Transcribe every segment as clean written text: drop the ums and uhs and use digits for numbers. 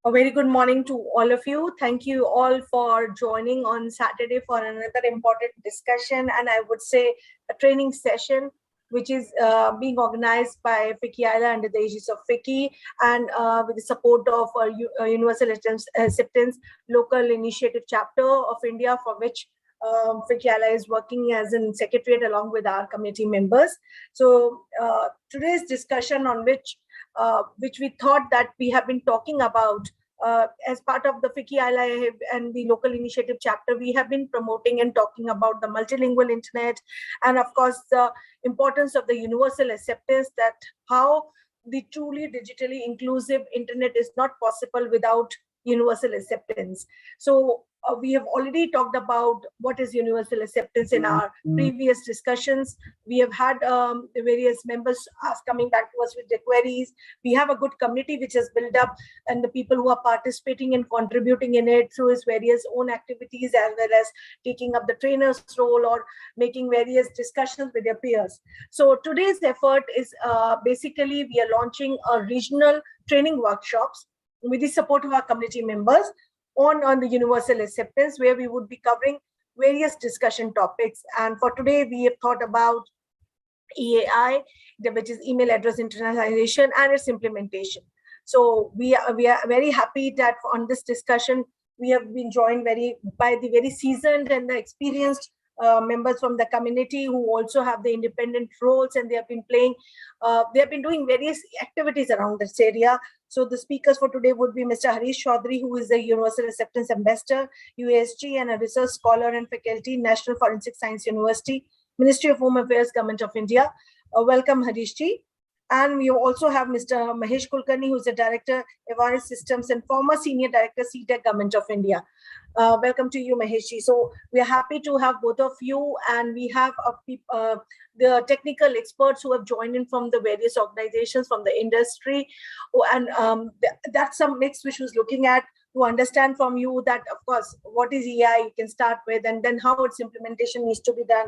A very good morning to all of you. Thank you all for joining on Saturday for another important discussion, and I would say a training session, which is being organized by EAI under the aegis of FICCI and with the support of Universal Acceptance Local Initiative Chapter of India, for which EAI is working as a secretariat along with our committee members. So today's discussion on which we thought that we have been talking about as part of the EAI and the local initiative chapter, we have been promoting and talking about the multilingual internet, and of course the importance of the universal acceptance, that how the truly digitally inclusive internet is not possible without universal acceptance. So we have already talked about what is universal acceptance in our previous discussions. We have had various members coming back to us with their queries. We have a good community which has built up, and the people who are participating and contributing in it through his various own activities, as well as taking up the trainer's role or making various discussions with their peers. So today's effort is basically we are launching a regional training workshops with the support of our community members on the universal acceptance, where we would be covering various discussion topics. And for today, we have thought about EAI, which is email address internationalization, and its implementation. So we are very happy that on this discussion, we have been joined by the very seasoned and the experienced members from the community who also have the independent roles, and they have been doing various activities around this area. So the speakers for today would be Mr. Harish Chaudhary, who is the Universal Acceptance Ambassador, UASG, and a research scholar and faculty, National Forensic Science University, Ministry of Home Affairs, Government of India. Welcome, Harish ji. And we also have Mr. Mahesh Kulkarni, who is the Director, Advanced Systems, and former Senior Director, CTEC, Government of India. Welcome to you, Mahesh ji. So we are happy to have both of you, and we have the technical experts who have joined in from the various organizations from the industry. And that's some mix which was looking at to understand from you that, of course, what is EAI you can start with, and then how its implementation needs to be done.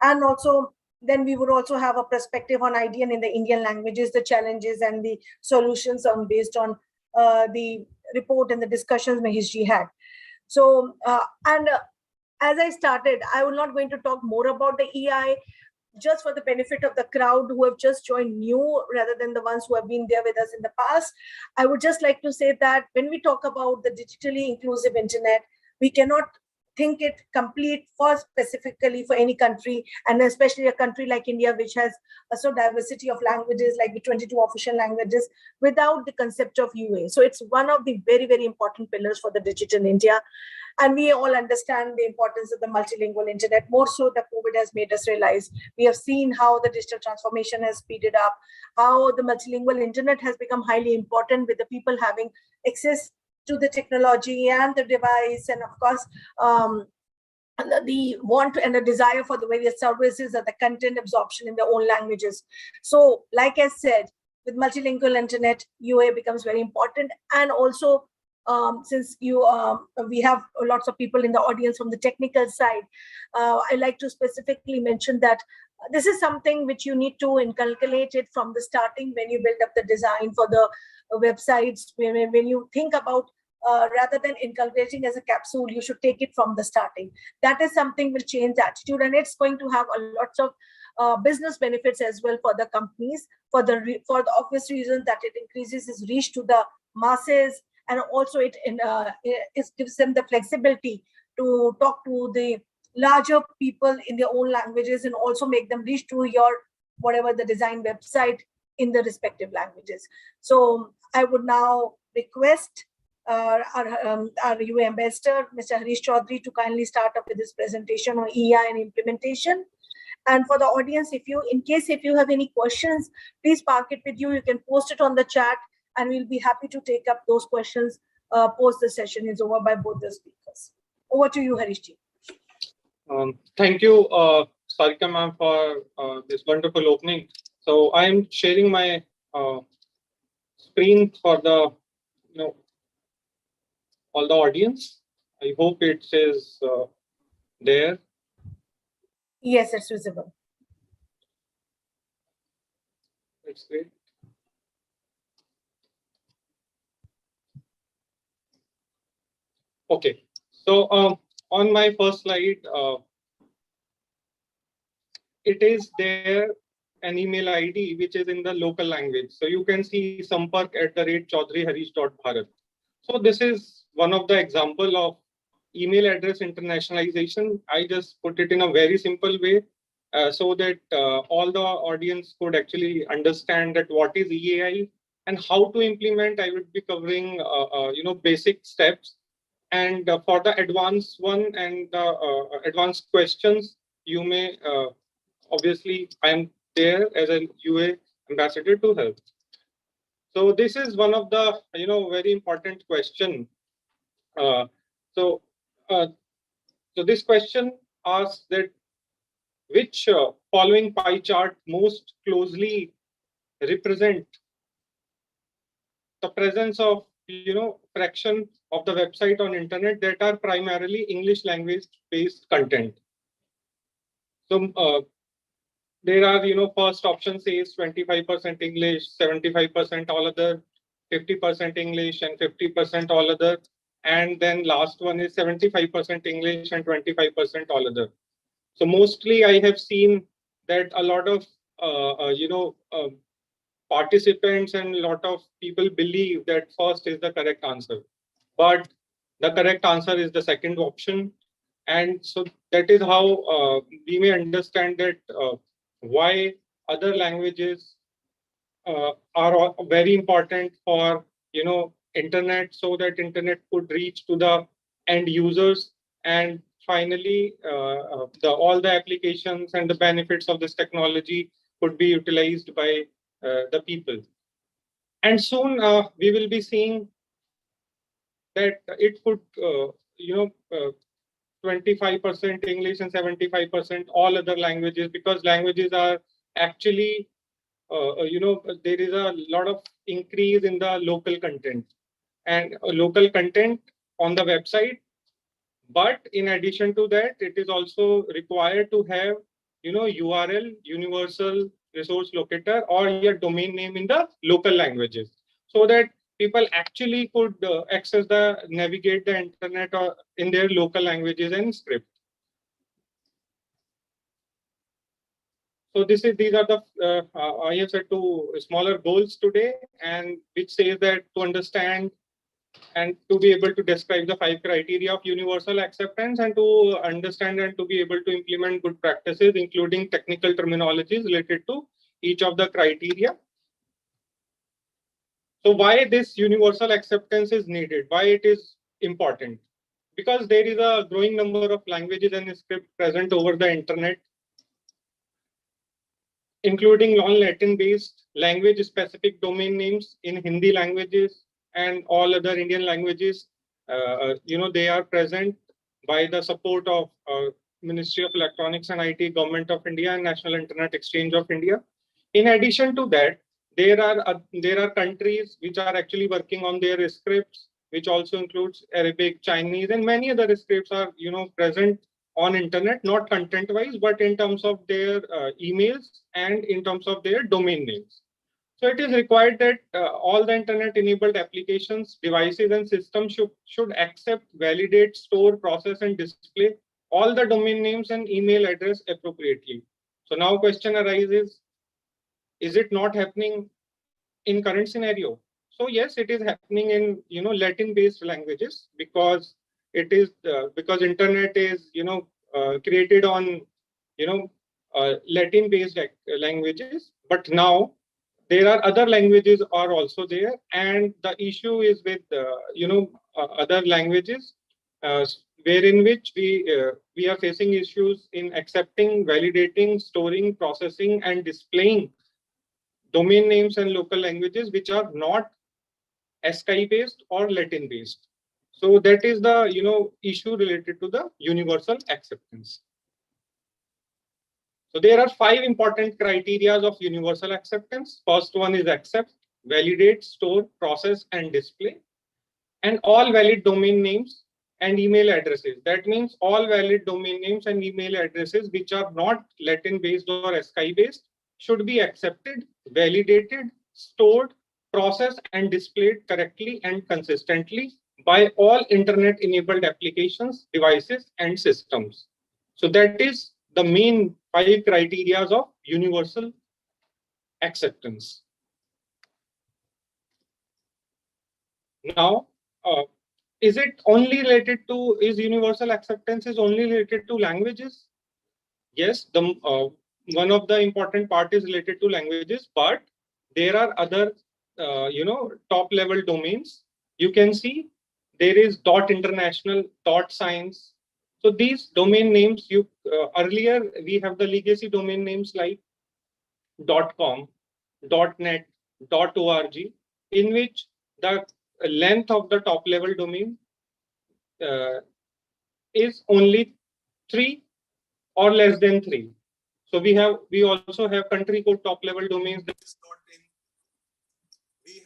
And also, then we would also have a perspective on IDN in the Indian languages, the challenges and the solutions based on the report and the discussions Maheshji had. So, as I started, I was not going to talk more about the EI, just for the benefit of the crowd who have just joined new rather than the ones who have been there with us in the past. I would just like to say that when we talk about the digitally inclusive internet, we cannot think it complete specifically for any country, and especially a country like India, which has a diversity of languages, like the 22 official languages, without the concept of UA. So it's one of the very, very important pillars for the digital India. And we all understand the importance of the multilingual internet. More so, the COVID has made us realize. We have seen how the digital transformation has speeded up, how the multilingual internet has become highly important, with the people having access to the technology and the device, and of course, the want and the desire for the various services or the content absorption in their own languages. So, like I said, with multilingual internet, UA becomes very important. And also, since we have lots of people in the audience from the technical side, I like to specifically mention that this is something which you need to inculcate it from the starting when you build up the design for the websites. When you think about rather than inculcating as a capsule, you should take it from the starting. That is something will change the attitude, and it's going to have lots of business benefits as well for the companies, for the obvious reason that it increases its reach to the masses, and also it gives them the flexibility to talk to the larger people in their own languages, and also make them reach to your whatever the design website in the respective languages. So I would now request our UA ambassador, Mr. Harish Chaudhary, to kindly start up with this presentation on EI and implementation. And for the audience, in case you have any questions, please park it with you. You can post it on the chat, and we'll be happy to take up those questions post the session is over by both the speakers. Over to you, Harish ji. Thank you, Sarika ma'am, for this wonderful opening. So I'm sharing my screen for the all the audience. I hope it says there. Yes, it's visible. That's great. Okay, so on my first slide, it is there an email ID which is in the local language. So you can see sampark@chaudhryharish.bharat. So this is one of the example of email address internationalization. I just put it in a very simple way so that all the audience could actually understand that what is EAI and how to implement. I would be covering basic steps, and for the advanced one and the advanced questions, you may obviously I am there as a UA ambassador to help. So this is one of the very important question. Uh, so uh, so this question asks that which following pie chart most closely represent the presence of fraction of the website on internet that are primarily English language based content. So there are, first option says 25% English, 75% all other, 50% English, and 50% all other. And then last one is 75% English and 25% all other. So mostly I have seen that a lot of, participants and a lot of people believe that first is the correct answer. But the correct answer is the second option. And so that is how we may understand that why other languages are very important for internet, so that internet could reach to the end users, and finally all the applications and the benefits of this technology could be utilized by the people. And soon we will be seeing that it could 25% English and 75% all other languages, because languages are actually there is a lot of increase in the local content and local content on the website. But in addition to that, it is also required to have URL, universal resource locator, or your domain name in the local languages, so that people actually could access the navigate the internet or in their local languages and script. So these are the I have set two smaller goals today, and which says that to understand and to be able to describe the 5 criteria of universal acceptance, and to understand and to be able to implement good practices, including technical terminologies related to each of the criteria. So why this universal acceptance is needed, why it is important? Because there is a growing number of languages and scripts present over the internet, including non-Latin based language specific domain names in Hindi languages and all other Indian languages. They are present by the support of Ministry of Electronics and IT, Government of India, and National Internet Exchange of India. In addition to that, there are countries which are actually working on their scripts, which also includes Arabic, Chinese, and many other scripts are present on internet, not content wise, but in terms of their emails and in terms of their domain names. So it is required that all the internet enabled applications, devices, and systems should accept, validate, store, process, and display all the domain names and email address appropriately. So now question arises, is it not happening in current scenario? So yes, it is happening in Latin based languages, because it is because internet is created on Latin based languages. But now there are other languages are also there, and the issue is with other languages wherein which we are facing issues in accepting, validating, storing, processing, and displaying domain names and local languages which are not ASCII based or Latin based. So that is the issue related to the universal acceptance. So there are 5 important criteria of universal acceptance. First one is accept, validate, store, process, and display. And all valid domain names and email addresses. That means all valid domain names and email addresses which are not Latin based or ASCII based should be accepted, validated, stored, processed, and displayed correctly and consistently by all internet-enabled applications, devices, and systems. So that is the main 5 criteria of universal acceptance. Now, is it only related to, is universal acceptance is only related to languages? Yes, one of the important part is related to languages, but there are other, top level domains. You can see there is .international, .science. So these domain names, earlier we have the legacy domain names like .com, .net, .org, in which the length of the top level domain uh, is only 3 or less than 3. So we also have country code top level domains. That is .in. We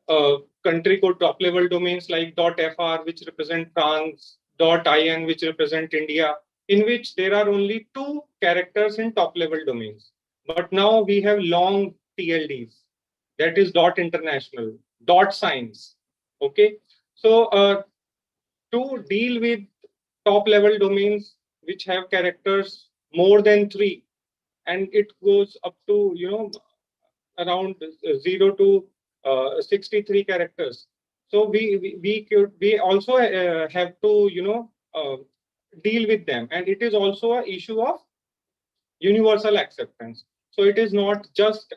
have country code top level domains like .fr, which represent France, .in, which represent India, in which there are only 2 characters in top level domains. But now we have long TLDs. That is .international, .science. Okay, so to deal with top level domains which have characters more than 3, and it goes up to around 0 to 63 characters. So we also have to deal with them, and it is also an issue of universal acceptance. So it is not just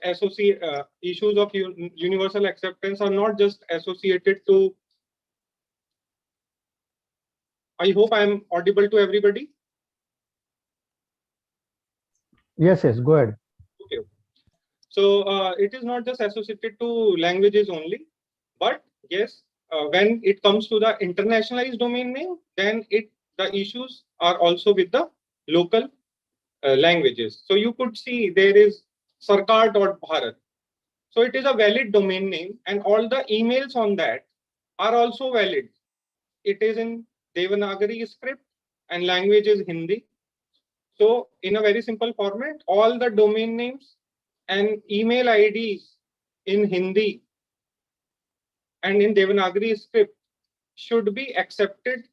issues of universal acceptance are not just associated to. I hope I am audible to everybody. Yes, go ahead. Okay. So it is not just associated to languages only, but yes, when it comes to the internationalized domain name, then the issues are also with the local languages. So you could see there is sarkar.bharat. So it is a valid domain name, and all the emails on that are also valid. It is in Devanagari script and language is Hindi. So in a very simple format, all the domain names and email IDs in Hindi and in Devanagari script should be accepted,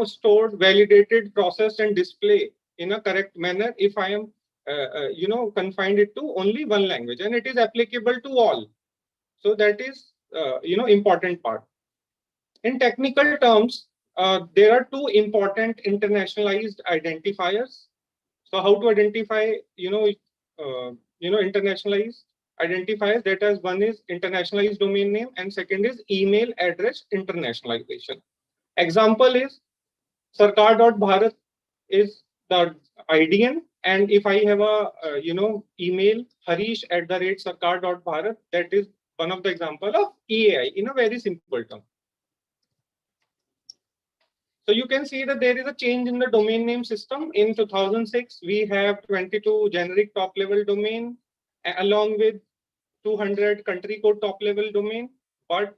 stored, validated, processed, and displayed in a correct manner if I am, confined it to only one language, and it is applicable to all. So that is, important part. In technical terms, there are 2 important internationalized identifiers. So how to identify, internationalized identifiers? That is, one is internationalized domain name, and second is email address internationalization. Example is sarkar.bharat is the IDN, and if I have a email harish@sarkar.bharat, that is one of the example of EAI in a very simple term. So you can see that there is a change in the domain name system. In 2006, we have 22 generic top level domain along with 200 country code top level domain. But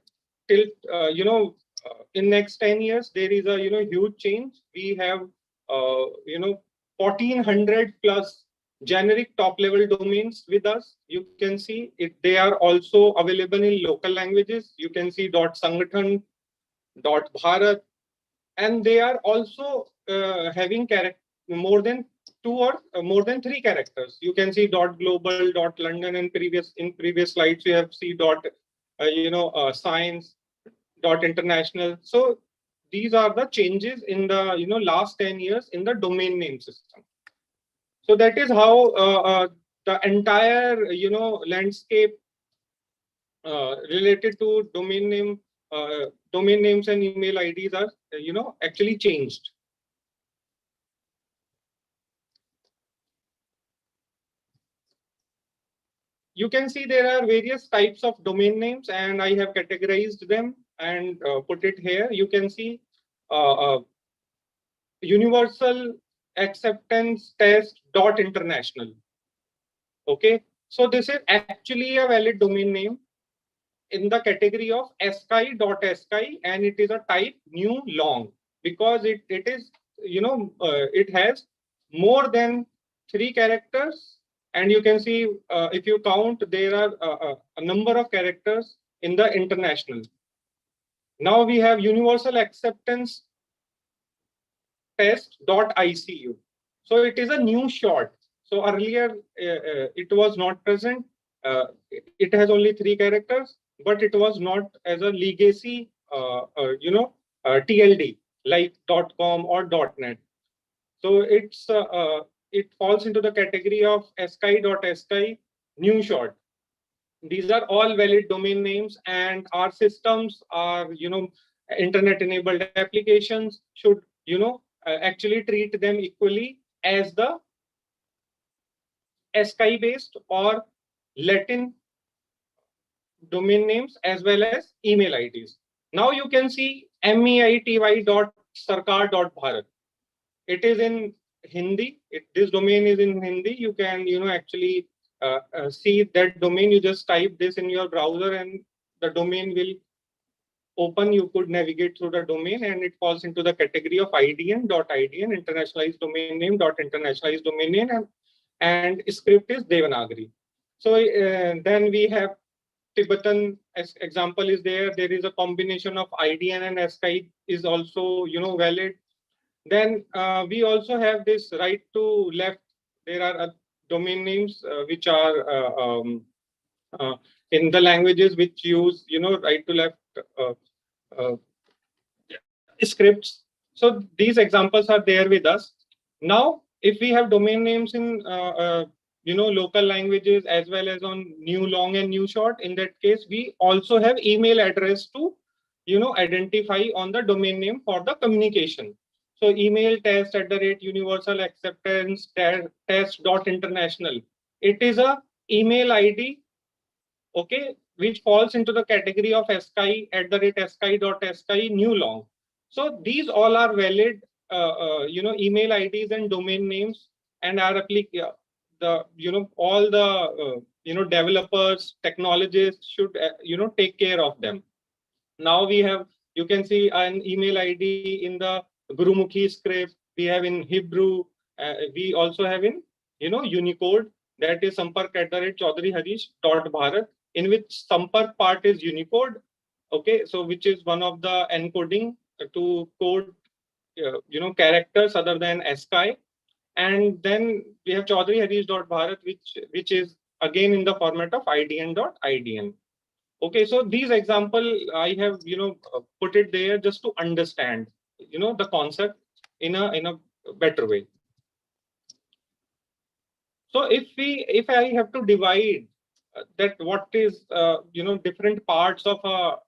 till in next 10 years, there is a huge change. We have 1400 plus generic top level domains with us. You can see they are also available in local languages. You can see .sangathan, .bharat. And they are also having more than 2 or more than 3 characters. You can see .global, .london, and in previous slides you have see .science, .international. So these are the changes in the last 10 years in the domain name system. So that is how the entire landscape related to domain names and email IDs are actually changed. You can see there are various types of domain names, and I have categorized them and put it here. You can see universal acceptance test .international. Okay, so this is actually a valid domain name in the category of sky.sky, and it is a type new long because it is it has more than 3 characters, and you can see if you count there are a number of characters in the international. Now we have universal acceptance test.icu. So it is a new short. So earlier it was not present. It has only 3 characters, but it was not as a legacy, TLD like .com or .net. So it falls into the category of sky.sky new short. These are all valid domain names, and our systems are, internet enabled applications should, actually treat them equally as the SKY based or Latin domain names as well as email IDs. Now you can see meity.sarkar.bharat. It is in Hindi. This domain is in Hindi. You can, actually see that domain. You just type this in your browser and the domain will open. You could navigate through the domain, and it falls into the category of IDN, internationalized domain name, internationalized domain name, and script is Devanagari. So then we have Tibetan example is there. There is a combination of IDN and SKY is also, valid. Then we also have this right to left. There are domain names which are in the languages which use, right to left scripts. So these examples are there with us. Now, if we have domain names in local languages as well as on new long and new short, in that case, we also have email address to, identify on the domain name for the communication. So email test @universal acceptance test.international. It is a email ID, okay, which falls into the category of sky @sky.sky new long. So these all are valid, email IDs and domain names, and are all the developers, technologists should take care of them. Now we have, you can see an email ID in the Gurumukhi script. We have in Hebrew. We also have in Unicode, that is sampark@chaudharyharish.bharat, in which Sampark part is Unicode. Okay, so which is one of the encoding to code characters other than ASCII. And then we have chaudharyharish.bharat, which is again in the format of idn.idn. Okay, so these example I have put it there just to understand the concept in a better way. So if I have to divide that what is different parts of a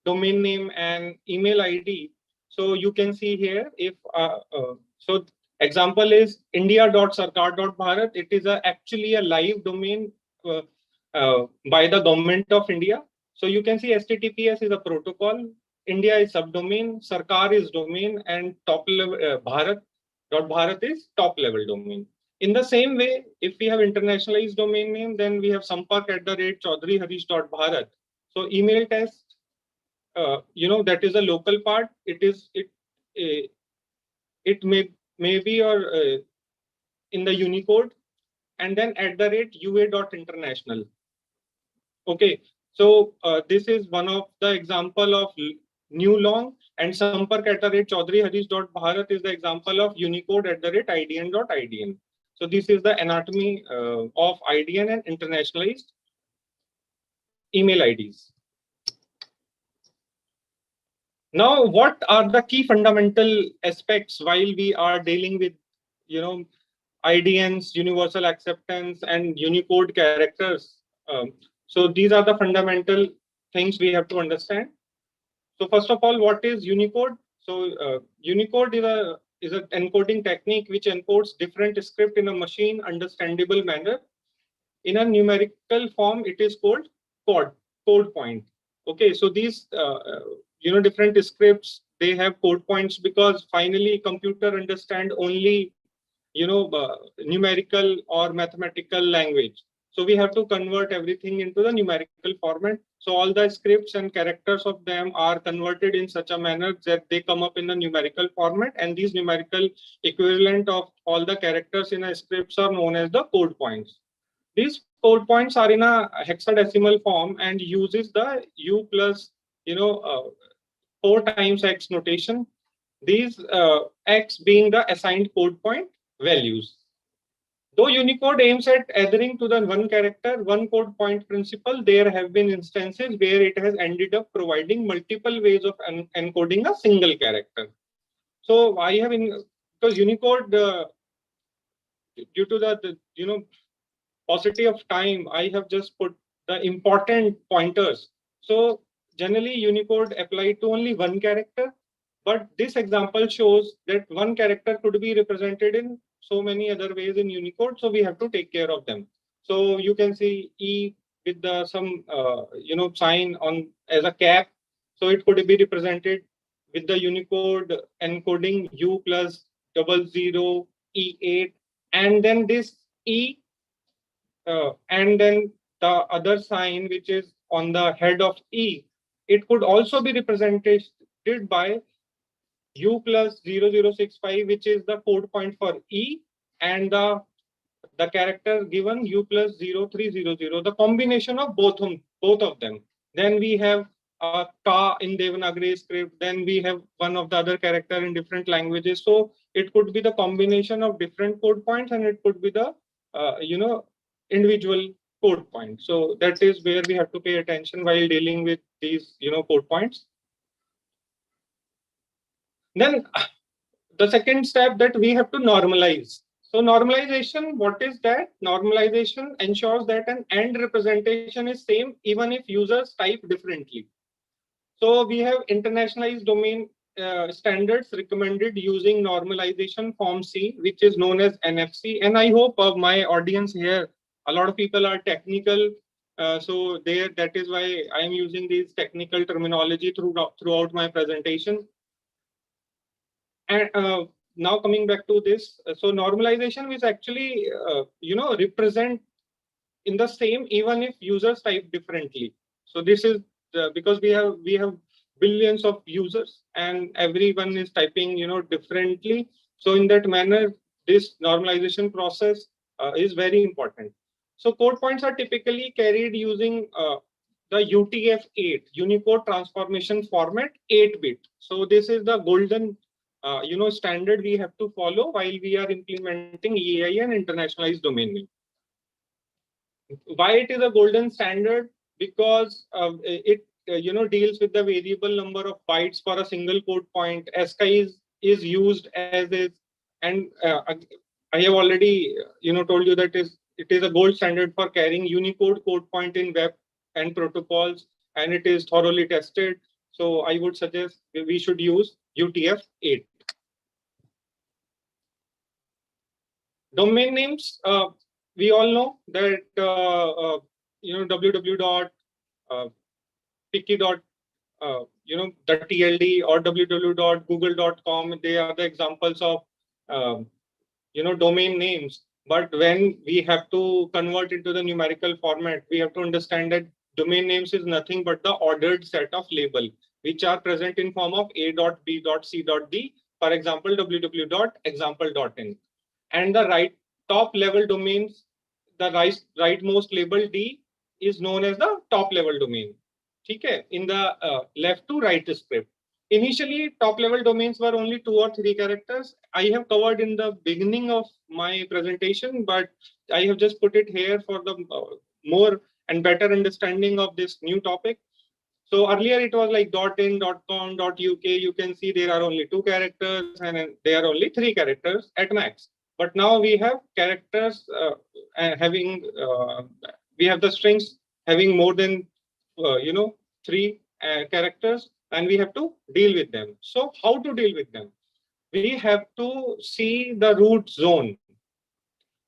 domain name and email ID, so you can see here, if so example is india.sarkar.bharat. It is actually a live domain by the government of India. So you can see HTTPS is a protocol, India is subdomain, Sarkar is domain, and top level Bharat is top level domain. In the same way, if we have internationalized domain name, then we have sampark@chaudharyharish.bharat. So email test, that is a local part. It may be or in the Unicode, and then @ua.international. Okay, so this is one of the example of new long, and sampark@chaudharyharish.bharat is the example of Unicode @idn.idn. So this is the anatomy of IDN and internationalized email IDs. Now, what are the key fundamental aspects while we are dealing with, IDNs, universal acceptance, and Unicode characters? So these are the fundamental things we have to understand. So first of all, what is Unicode? So Unicode is an encoding technique which encodes different script in a machine understandable manner. In a numerical form, it is called code point. Okay, so these different scripts, they have code points because finally computer understand only numerical or mathematical language. So we have to convert everything into the numerical format. So all the scripts and characters of them are converted in such a manner that they come up in the numerical format, and these numerical equivalent of all the characters in a scripts are known as the code points. These code points are in a hexadecimal form and uses the U plus 4 times X notation. These X being the assigned code point values. Though Unicode aims at adhering to the one character, one code point principle, there have been instances where it has ended up providing multiple ways of encoding a single character. So I have because Unicode, due to the paucity of time, I have just put the important pointers. So generally Unicode applied to only one character, but this example shows that one character could be represented in so many other ways in Unicode, so we have to take care of them. So you can see E with the some sign on as a cap, so it could be represented with the Unicode encoding U plus 00 E8, and then this E and then the other sign which is on the head of E, it could also be represented by U plus 0065, which is the code point for E, and the character given U plus 0300, the combination of both of them. Then we have a Ka in Devanagari script, then we have one of the other character in different languages. So it could be the combination of different code points, and it could be the individual code points. So that is where we have to pay attention while dealing with these code points. Then the second step that we have to normalize. So normalization, what is that? Normalization ensures that an end representation is same even if users type differently. So we have internationalized domain standards recommended using normalization form C, which is known as NFC. And I hope my audience here, a lot of people are technical. So that is why I am using these technical terminology throughout my presentation. And now coming back to this, so normalization is actually, represent in the same even if users type differently. So this is because we have billions of users and everyone is typing differently. So in that manner, this normalization process is very important. So code points are typically carried using the UTF-8 Unicode transformation format 8-bit. So this is the golden standard we have to follow while we are implementing EAI and internationalized domain name. Why it is a golden standard? Because it deals with the variable number of bytes for a single code point. ASCII is used as is, and I have already told you that it is a gold standard for carrying Unicode code point in web and protocols, and it is thoroughly tested. So I would suggest we should use UTF-8. Domain names, we all know that the TLD or www.google.com, they are the examples of domain names. But when we have to convert into the numerical format, we have to understand that domain names is nothing but the ordered set of label which are present in form of A.B.C.D. For example, www.example.in. And the top level domains, the rightmost label D is known as the top level domain. Okay, in the left to right script. Initially, top level domains were only 2 or 3 characters. I have covered in the beginning of my presentation, but I have just put it here for the more and better understanding of this new topic. So earlier it was like .in, .com, .uk. You can see there are only 2 characters and there are only 3 characters at max. But now we have characters we have the strings having more than 3 characters, and we have to deal with them. So how to deal with them? We have to see the root zone,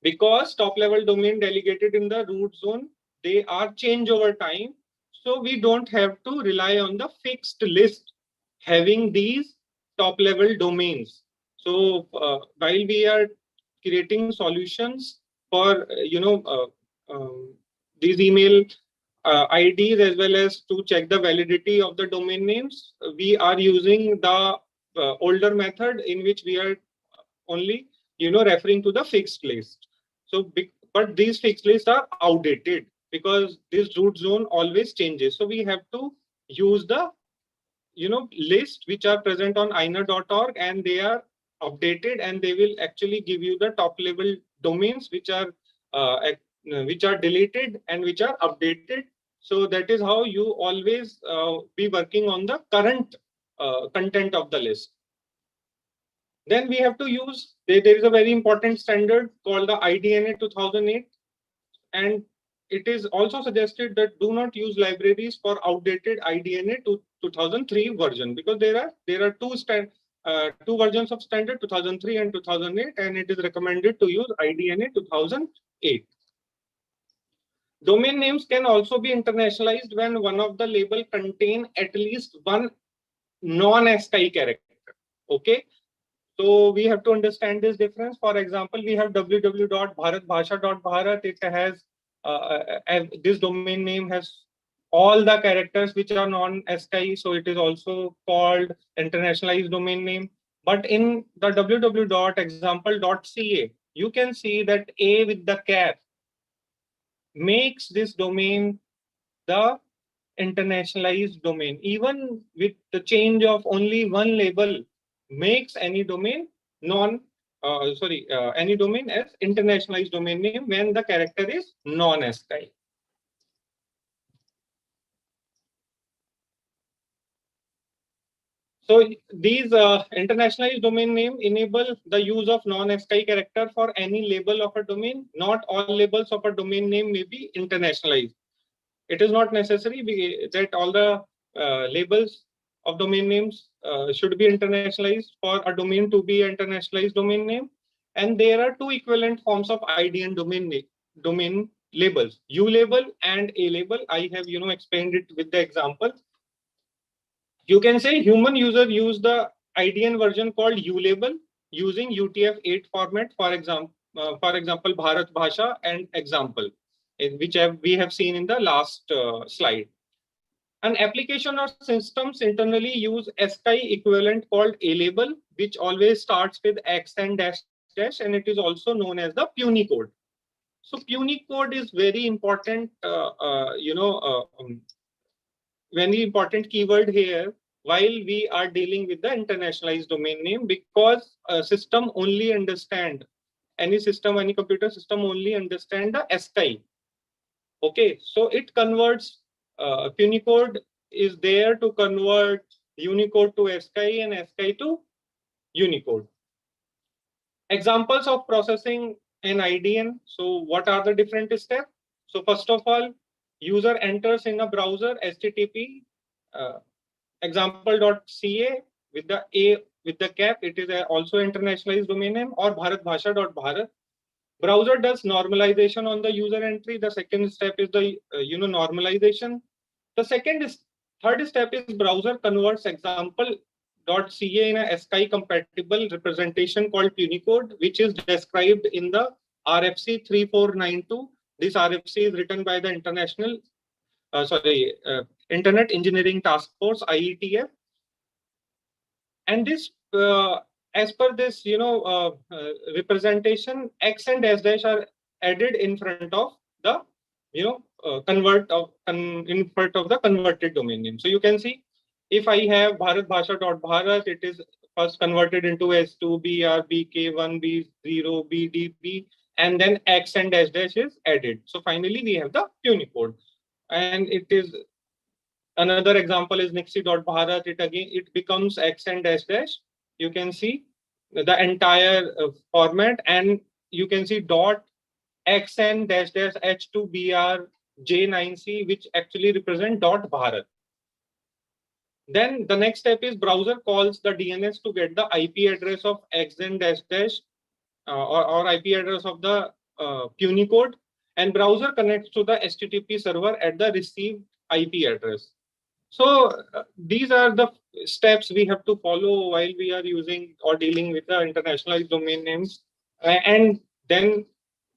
because top level domain delegated in the root zone, they are change over time. So we don't have to rely on the fixed list having these top level domains. So while we are creating solutions for these email IDs as well as to check the validity of the domain names, we are using the older method in which we are only referring to the fixed list. So but these fixed lists are outdated because this root zone always changes. So we have to use the list which are present on iner.org, and they are updated, and they will actually give you the top level domains which are deleted and which are updated. So that is how you always be working on the current content of the list. Then we have to use, there is a very important standard called the IDNA 2008, and it is also suggested that do not use libraries for outdated IDNA 2003 version, because there are two versions of standard, 2003 and 2008, and it is recommended to use IDNA 2008. Domain names can also be internationalized when one of the label contain at least one non-ASCII character. Okay, so we have to understand this difference. For example, we have www.bharatbhasha.bharat. It has this domain name has all the characters which are non-ASCII, so it is also called internationalized domain name. But in the www.example.ca, you can see that A with the cap makes this domain the internationalized domain. Even with the change of only one label, makes any domain any domain as internationalized domain name when the character is non-ASCII. So these internationalized domain name enable the use of non-ASCII character for any label of a domain. Not all labels of a domain name may be internationalized. It is not necessary that all the labels of domain names should be internationalized for a domain to be an internationalized domain name. And there are two equivalent forms of IDN domain labels, U label and A label. I have explained it with the example. You can say human user use the IDN version called U label using UTF-8 format. For example, Bharat Bhasha and example, which we have seen in the last slide. An application or systems internally use ASCII equivalent called A label, which always starts with X and dash dash, and it is also known as the Unicode. So Unicode is very important, very important keyword here while we are dealing with the internationalized domain name, because a system only understand, any computer system only understand the ASCII. Okay, so it converts, Unicode is there to convert Unicode to ASCII and ASCII to Unicode. Examples of processing an IDN. So what are the different steps? So first of all, user enters in a browser HTTP example.ca with the A with the cap. It is also internationalized domain name, or bharatbhasha.bharat. Browser does normalization on the user entry. The second step is the normalization. The third step is browser converts example.ca in a ASCII compatible representation called Unicode, which is described in the RFC 3492. This RFC is written by the Internet Engineering Task Force, IETF. And this as per this representation, X and S dash are added in front of the in front of the converted domain name. So you can see, if I have bharatbhasha.bharat, it is first converted into S2, BR, BK1, B0, BDB, and then X and S dash is added. So finally we have the Unicode. And it is another example is nixie.bharat. It becomes X and S dash. You can see the entire format, and you can see dot xn dash dash h2br j9c, which actually represent dot bharat. Then the next step is browser calls the DNS to get the IP address of xn dash dash or IP address of the Unicode, and browser connects to the HTTP server at the received IP address. So these are the steps we have to follow while we are using or dealing with the internationalized domain names, and then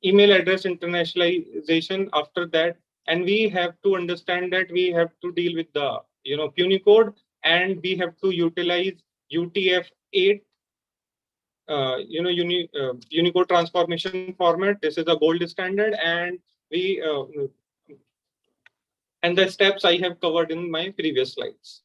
email address internationalization after that. And we have to understand that we have to deal with the Unicode, and we have to utilize UTF-8 Unicode transformation format. This is a gold standard, and the steps I have covered in my previous slides.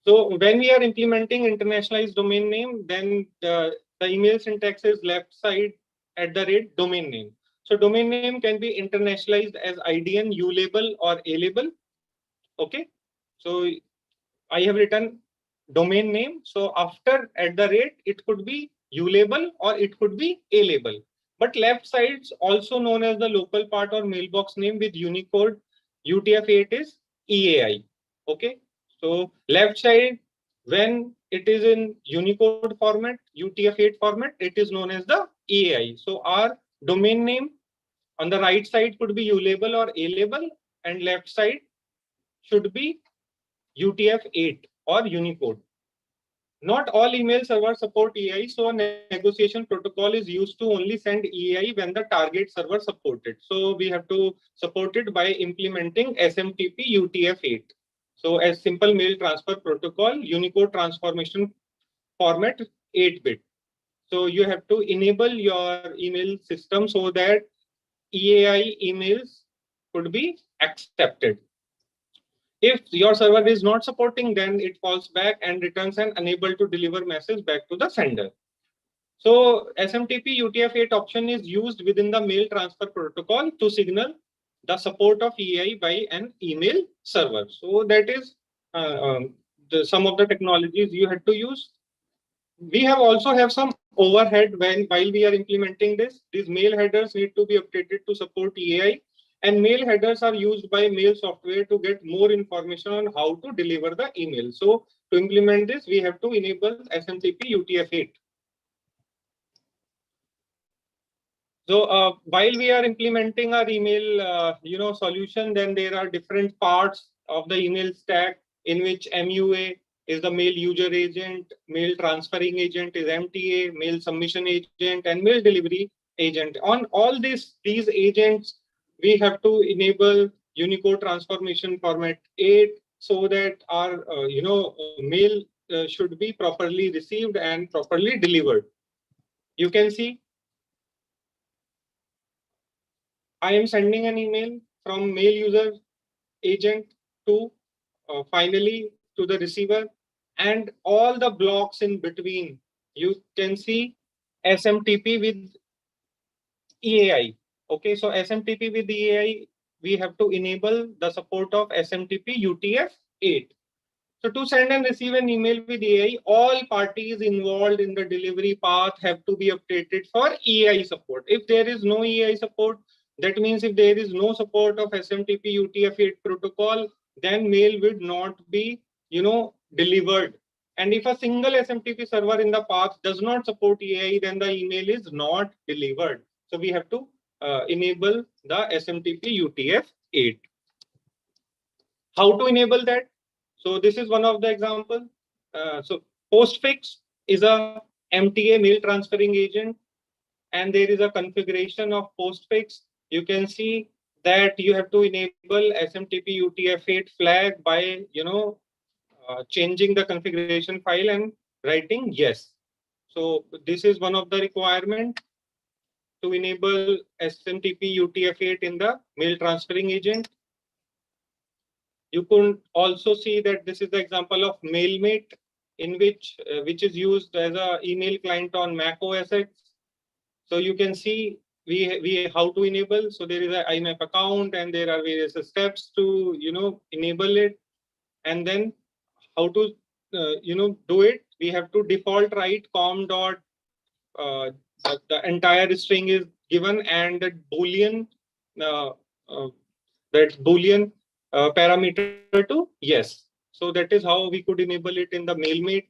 So when we are implementing internationalized domain name, then the email syntax is left side @ domain name. So domain name can be internationalized as IDN, U label, or A label. Okay. So I have written domain name. So after @ it could be U label or it could be A label. But left sides, also known as the local part or mailbox name with Unicode UTF-8, is EAI. Okay. So left side, when it is in Unicode format, UTF-8 format, it is known as the EAI. So our domain name on the right side could be U label or A label, and left side should be UTF-8 or Unicode. Not all email servers support EAI, so a negotiation protocol is used to only send EAI when the target server supports it. So we have to support it by implementing SMTP UTF-8. So as simple mail transfer protocol, Unicode transformation format 8-bit. So you have to enable your email system so that EAI emails could be accepted. If your server is not supporting, then it falls back and returns an unable to deliver message back to the sender. So SMTP UTF-8 option is used within the mail transfer protocol to signal the support of EAI by an email server. So that is some of the technologies you had to use. We also have some overhead while we are implementing this. These mail headers need to be updated to support EAI. And mail headers are used by mail software to get more information on how to deliver the email. So to implement this, we have to enable SMTP UTF-8. So while we are implementing our email solution, then there are different parts of the email stack in which MUA is the mail user agent, mail transferring agent is MTA, mail submission agent, and mail delivery agent. On all these agents, we have to enable Unicode transformation format 8 so that our mail should be properly received and properly delivered. You can see I am sending an email from mail user agent to finally to the receiver, and all the blocks in between. You can see SMTP with EAI. Okay, so SMTP with EAI, we have to enable the support of SMTP UTF-8. So to send and receive an email with EAI, all parties involved in the delivery path have to be updated for EAI support. If there is no EAI support, that means if there is no support of SMTP UTF-8 protocol, then mail would not be, delivered. And if a single SMTP server in the path does not support EAI, then the email is not delivered. So we have to enable the SMTP UTF-8. How to enable that? So this is one of the examples. So postfix is a MTA mail transferring agent, and there is a configuration of postfix. You can see that you have to enable SMTP UTF-8 flag by changing the configuration file and writing yes. So this is one of the requirements to enable SMTP UTF-8 in the mail transferring agent. You could also see that this is the example of MailMate, in which is used as an email client on Mac OS X. So you can see we how to enable. So there is an IMAP account, and there are various steps to enable it, and then how to do it. We have to default write com dot the entire string is given, and that boolean parameter to yes. So that is how we could enable it in the MailMate.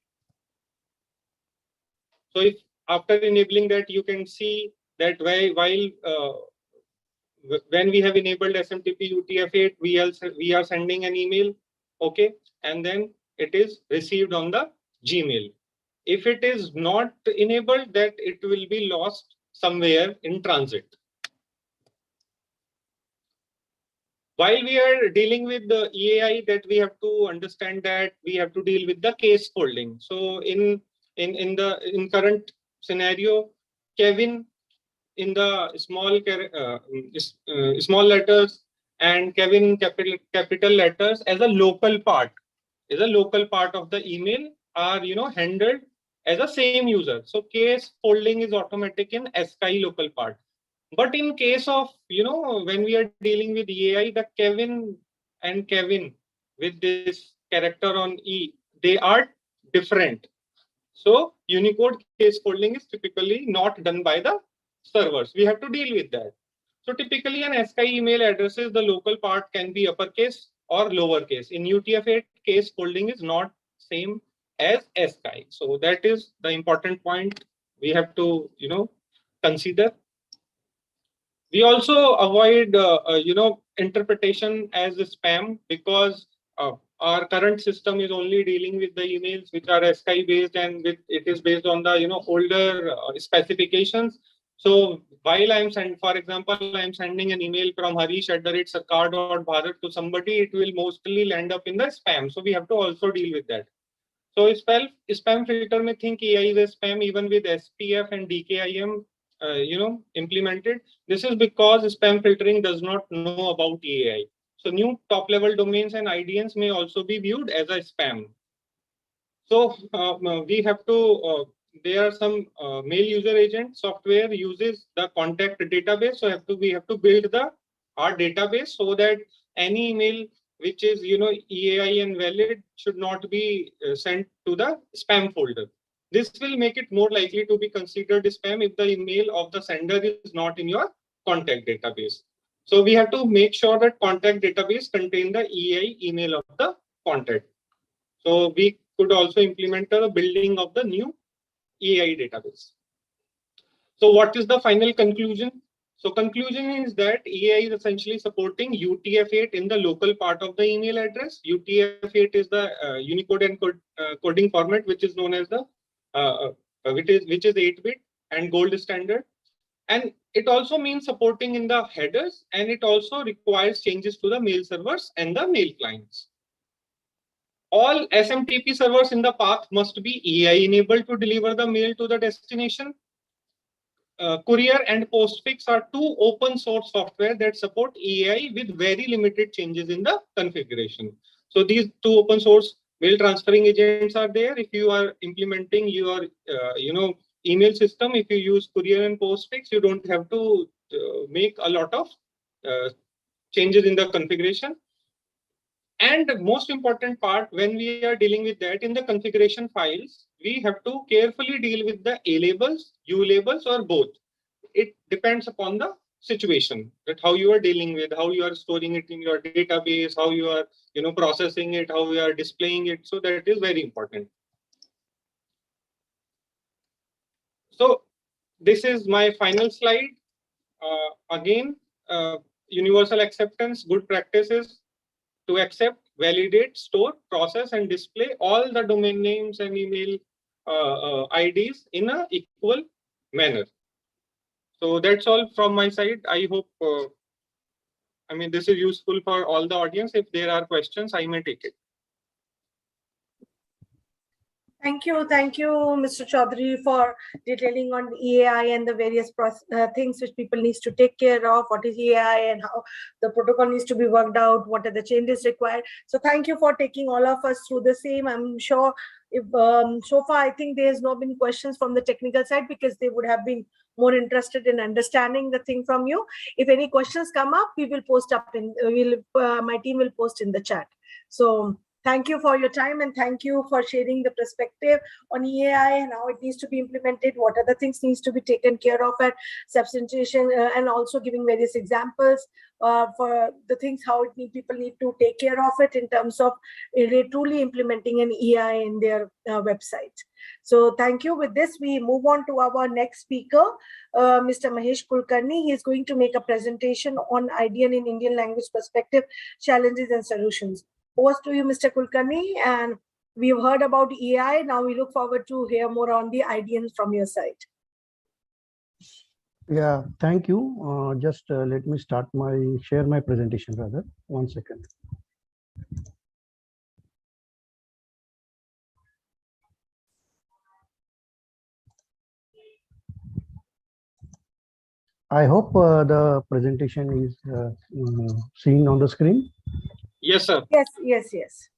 So if after enabling that, you can see that when we have enabled SMTP UTF-8, we are sending an email, okay, and then it is received on the Gmail. If it is not enabled, that it will be lost somewhere in transit. While we are dealing with the EAI, that we have to understand that we have to deal with the case folding. So in current scenario, Kevin in the small letters and Kevin capital letters as a local part of the email are handled as a same user. So case folding is automatic in ASCII local part. But in case of when we are dealing with EAI, the Kevin and Kevin with this character on E, they are different. So Unicode case folding is typically not done by the servers. We have to deal with that. So typically in ASCII email addresses, the local part can be uppercase or lowercase. In UTF-8, case folding is not same as ASCII. So that is the important point we have to consider. We also avoid interpretation as a spam, because our current system is only dealing with the emails which are ASCII based, and it is based on the older specifications. So while for example, I'm sending an email from harish@sarkar.bharat to somebody, it will mostly land up in the spam. So we have to also deal with that. So spam filter may think EAI is a spam even with SPF and DKIM implemented. This is because spam filtering does not know about EAI. So new top level domains and IDNs may also be viewed as a spam. So we have to, there are some mail user agent software uses the contact database. So we have to build our database so that any email which is EAI and valid should not be sent to the spam folder. This will make it more likely to be considered spam if the email of the sender is not in your contact database. So we have to make sure that contact database contain the EAI email of the contact. So we could also implement the building of the new EAI database. So what is the final conclusion? So conclusion is that EAI is essentially supporting UTF-8 in the local part of the email address. UTF-8 is the Unicode coding format, which is known as the which is 8-bit and gold standard. And it also means supporting in the headers, and it also requires changes to the mail servers and the mail clients. All SMTP servers in the path must be EAI enabled to deliver the mail to the destination. Courier and Postfix are two open source software that support EAI with very limited changes in the configuration. So these two open source mail transferring agents are there. If you are implementing your email system, if you use Courier and Postfix, you don't have to make a lot of changes in the configuration. And the most important part, when we are dealing with that in the configuration files, we have to carefully deal with the A labels, U labels, or both. It depends upon the situation, that how you are dealing with, how you are storing it in your database, how you are processing it, how you are displaying it. So that is very important. So this is my final slide. Again, universal acceptance, good practices to accept, validate, store, process, and display all the domain names and email IDs in an equal manner. So that's all from my side. I hope, this is useful for all the audience. If there are questions, I may take it. Thank you, Mr. Chaudhary, for detailing on EAI and the various things which people needs to take care of. What is EAI and how the protocol needs to be worked out? What are the changes required? So thank you for taking all of us through the same. I'm sure if so far I think there has not been questions from the technical side, because they would have been more interested in understanding the thing from you. If any questions come up, we will post up in my team will post in the chat. So thank you for your time, and thank you for sharing the perspective on EAI and how it needs to be implemented, what other things needs to be taken care of at substantiation, and also giving various examples for the things how people need to take care of it in terms of truly implementing an EAI in their website. So thank you. With this, we move on to our next speaker, Mr. Mahesh Kulkarni. He is going to make a presentation on IDN in Indian language perspective, challenges and solutions. Over to you, Mr. Kulkarni, and we've heard about EAI. Now we look forward to hear more on the IDNs from your side. Yeah, thank you. Just let me share my presentation rather. 1 second. I hope the presentation is seen on the screen. Yes, sir. Yes, yes, yes.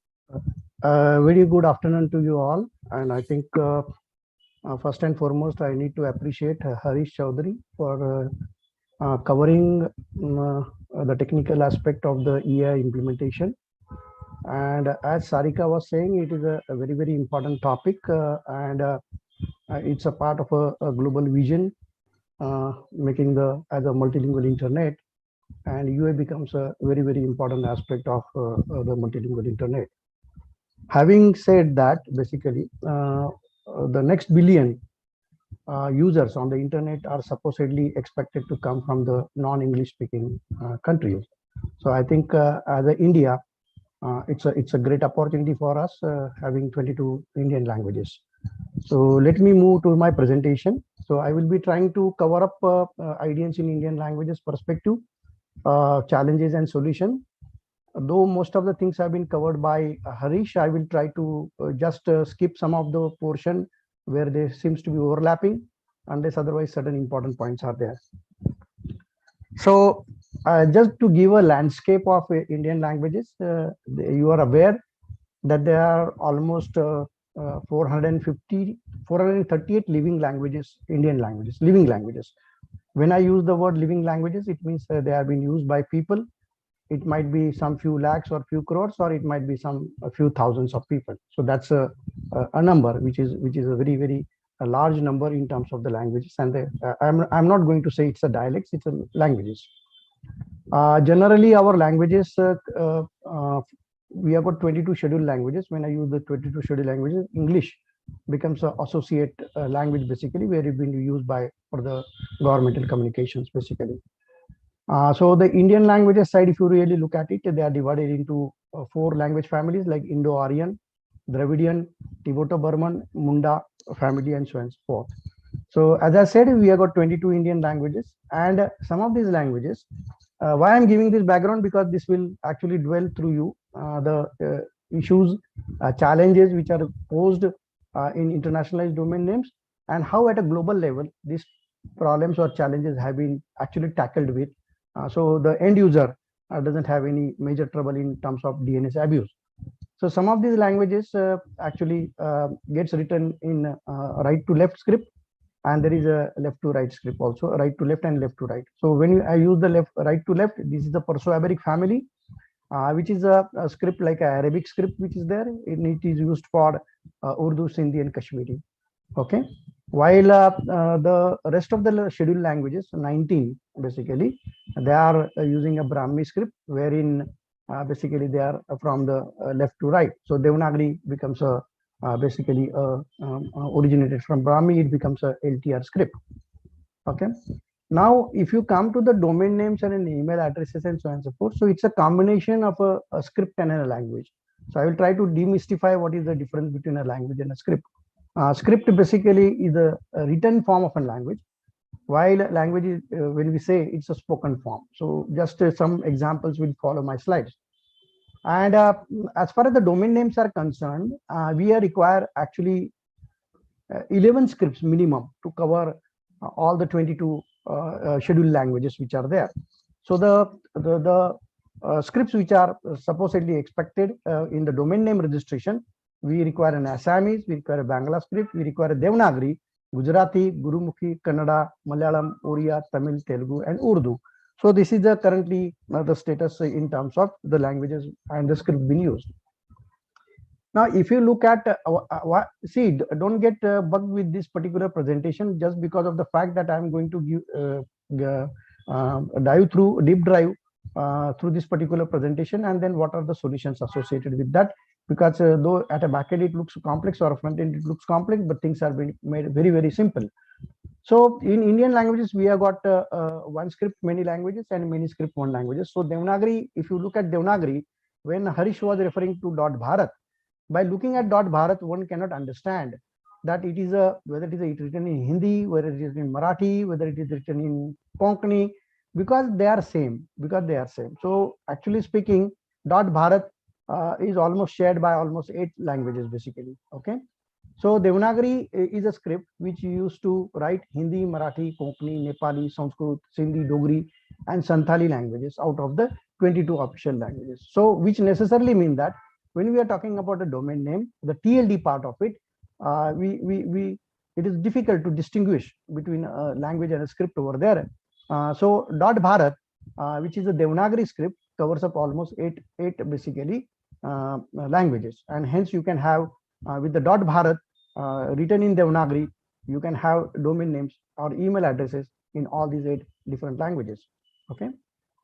Very good afternoon to you all. And I think first and foremost, I need to appreciate Harish Chaudhary for covering the technical aspect of the EAI implementation. And as Sarika was saying, it is a very, very important topic, and it's a part of a global vision, making as a multilingual internet, and UA becomes a very, very important aspect of the multilingual internet. Having said that, basically, the next billion users on the internet are supposedly expected to come from the non-English speaking countries. So I think as a India, it's a great opportunity for us having 22 Indian languages. So let me move to my presentation. So I will be trying to cover up ideas in Indian languages perspective, challenges and solution. Though most of the things have been covered by Harish, I will try to just skip some of the portion where there seems to be overlapping, unless otherwise certain important points are there. So just to give a landscape of Indian languages, you are aware that there are almost 438 living languages, Indian languages, living languages. When I use the word living languages, it means they have been used by people. It might be some few lakhs or few crores, or it might be a few thousands of people. So that's a number which is a very, very large number in terms of the languages. And I'm not going to say it's a dialects, it's a languages. Generally, our languages, we have got 22 scheduled languages. When I use the 22 scheduled languages, English becomes an associate language basically, where it's been used for the governmental communications basically. So the Indian languages side, if you really look at it, they are divided into 4 language families like Indo-Aryan, Dravidian, Tibeto-Burman, Munda family, and so on and so forth. So as I said, we have got 22 Indian languages, and some of these languages, why I'm giving this background, because this will actually dwell through you the issues, challenges which are posed in internationalized domain names, and how at a global level these problems or challenges have been actually tackled with. So the end user doesn't have any major trouble in terms of DNS abuse. So some of these languages actually gets written in right to left script, and there is a left to right script also, right to left and left to right. So when I use the right to left, this is the Perso-Arabic family, which is a script like an Arabic script which is there. It is used for Urdu, Sindhi, and Kashmiri. Okay. While the rest of the scheduled languages, 19 basically, they are using a Brahmi script, wherein basically they are from the left to right. So Devanagari becomes basically originated from Brahmi, it becomes a LTR script. Okay. Now, if you come to the domain names and email addresses and so on and so forth, so it's a combination of a script and a language. So I will try to demystify what is the difference between a language and a script. Script basically is a written form of a language, while language is, when we say it's a spoken form. So just some examples will follow my slides. And as far as the domain names are concerned, we require actually 11 scripts minimum to cover all the 22 scheduled languages which are there. So the scripts which are supposedly expected in the domain name registration, we require an Assamese, we require a Bangla script, we require a Devanagari, Gujarati, Gurumukhi, Kannada, Malayalam, Oriya, Tamil, Telugu, and Urdu. So this is the currently the status in terms of the languages and the script being used. Now, if you look at, see, don't get bugged with this particular presentation just because of the fact that I'm going to give, deep dive through this particular presentation, and then what are the solutions associated with that. Because though at a backend it looks complex, or a front end it looks complex, but things are being made very, very simple. So in Indian languages, we have got one script, many languages, and many script, one languages. So Devanagari, if you look at Devanagari, when Harish was referring to .bharat, by looking at .bharat, one cannot understand that it is a, whether it is written in Hindi, whether it is in Marathi, whether it is written in Konkani, because they are same, So actually speaking, dot Bharat is almost shared by almost 8 languages basically. Okay. So Devanagari is a script which you use to write Hindi, Marathi, Konkani, Nepali, Sanskrit, Sindhi, Dogri, and Santhali languages out of the 22 official languages. So which necessarily mean that when we are talking about a domain name, the TLD part of it, it is difficult to distinguish between a language and a script over there. So dot Bharat, which is a Devanagari script, covers up almost eight basically languages, and hence you can have with the dot Bharat written in Devanagari, you can have domain names or email addresses in all these 8 different languages. Okay.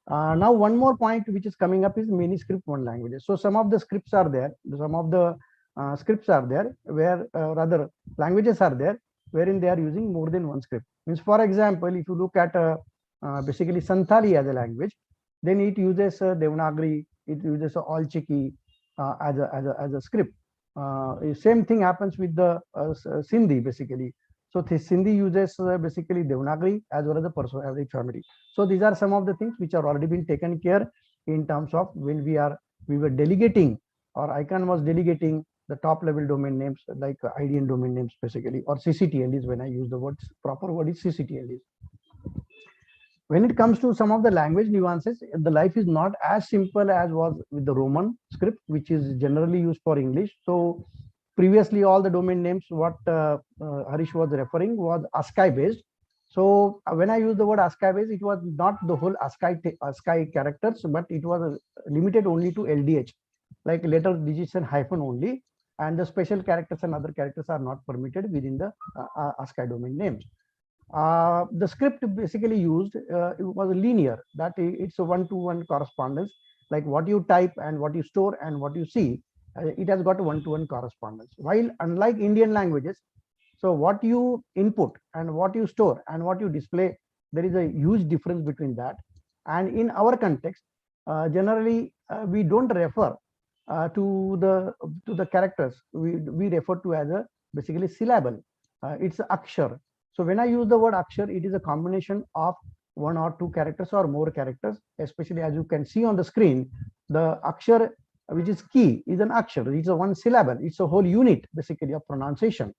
Now one more point which is coming up is Manuscript One languages. So some of the scripts are there, some of the scripts are there where rather languages are there wherein they are using more than one script. Means, for example, if you look at basically Santhali as a language, then it uses Devanagari, it uses Alchiki as a script. Same thing happens with the Sindhi basically. So Sindhi uses basically Devanagari as well as the Perso average family. So these are some of the things which are already been taken care in terms of when we were delegating, or ICANN was delegating the top level domain names like IDN domain names basically, or CCTLDs. When I use the word, proper word is CCTLDs. When it comes to some of the language nuances, the life is not as simple as was with the Roman script, which is generally used for English. So previously, all the domain names, what Harish was referring, was ASCII based. So when I use the word ASCII based, it was not the whole ASCII characters, but it was limited only to LDH, like letter, digits, and hyphen only. And the special characters and other characters are not permitted within the ASCII domain names. The script basically used it was linear, that it's a one-to-one correspondence, like what you type and what you store and what you see, it has got a one-to-one correspondence. While unlike Indian languages, so what you input and what you store and what you display, there is a huge difference between that. And in our context, generally we don't refer to the characters. We refer to as a basically syllable. It's akshar. So when I use the word akshar, it is a combination of 1 or 2 characters or more characters. Especially as you can see on the screen, the akshar, which is key, is an akshar. It's a one syllable. It's a whole unit basically of pronunciation.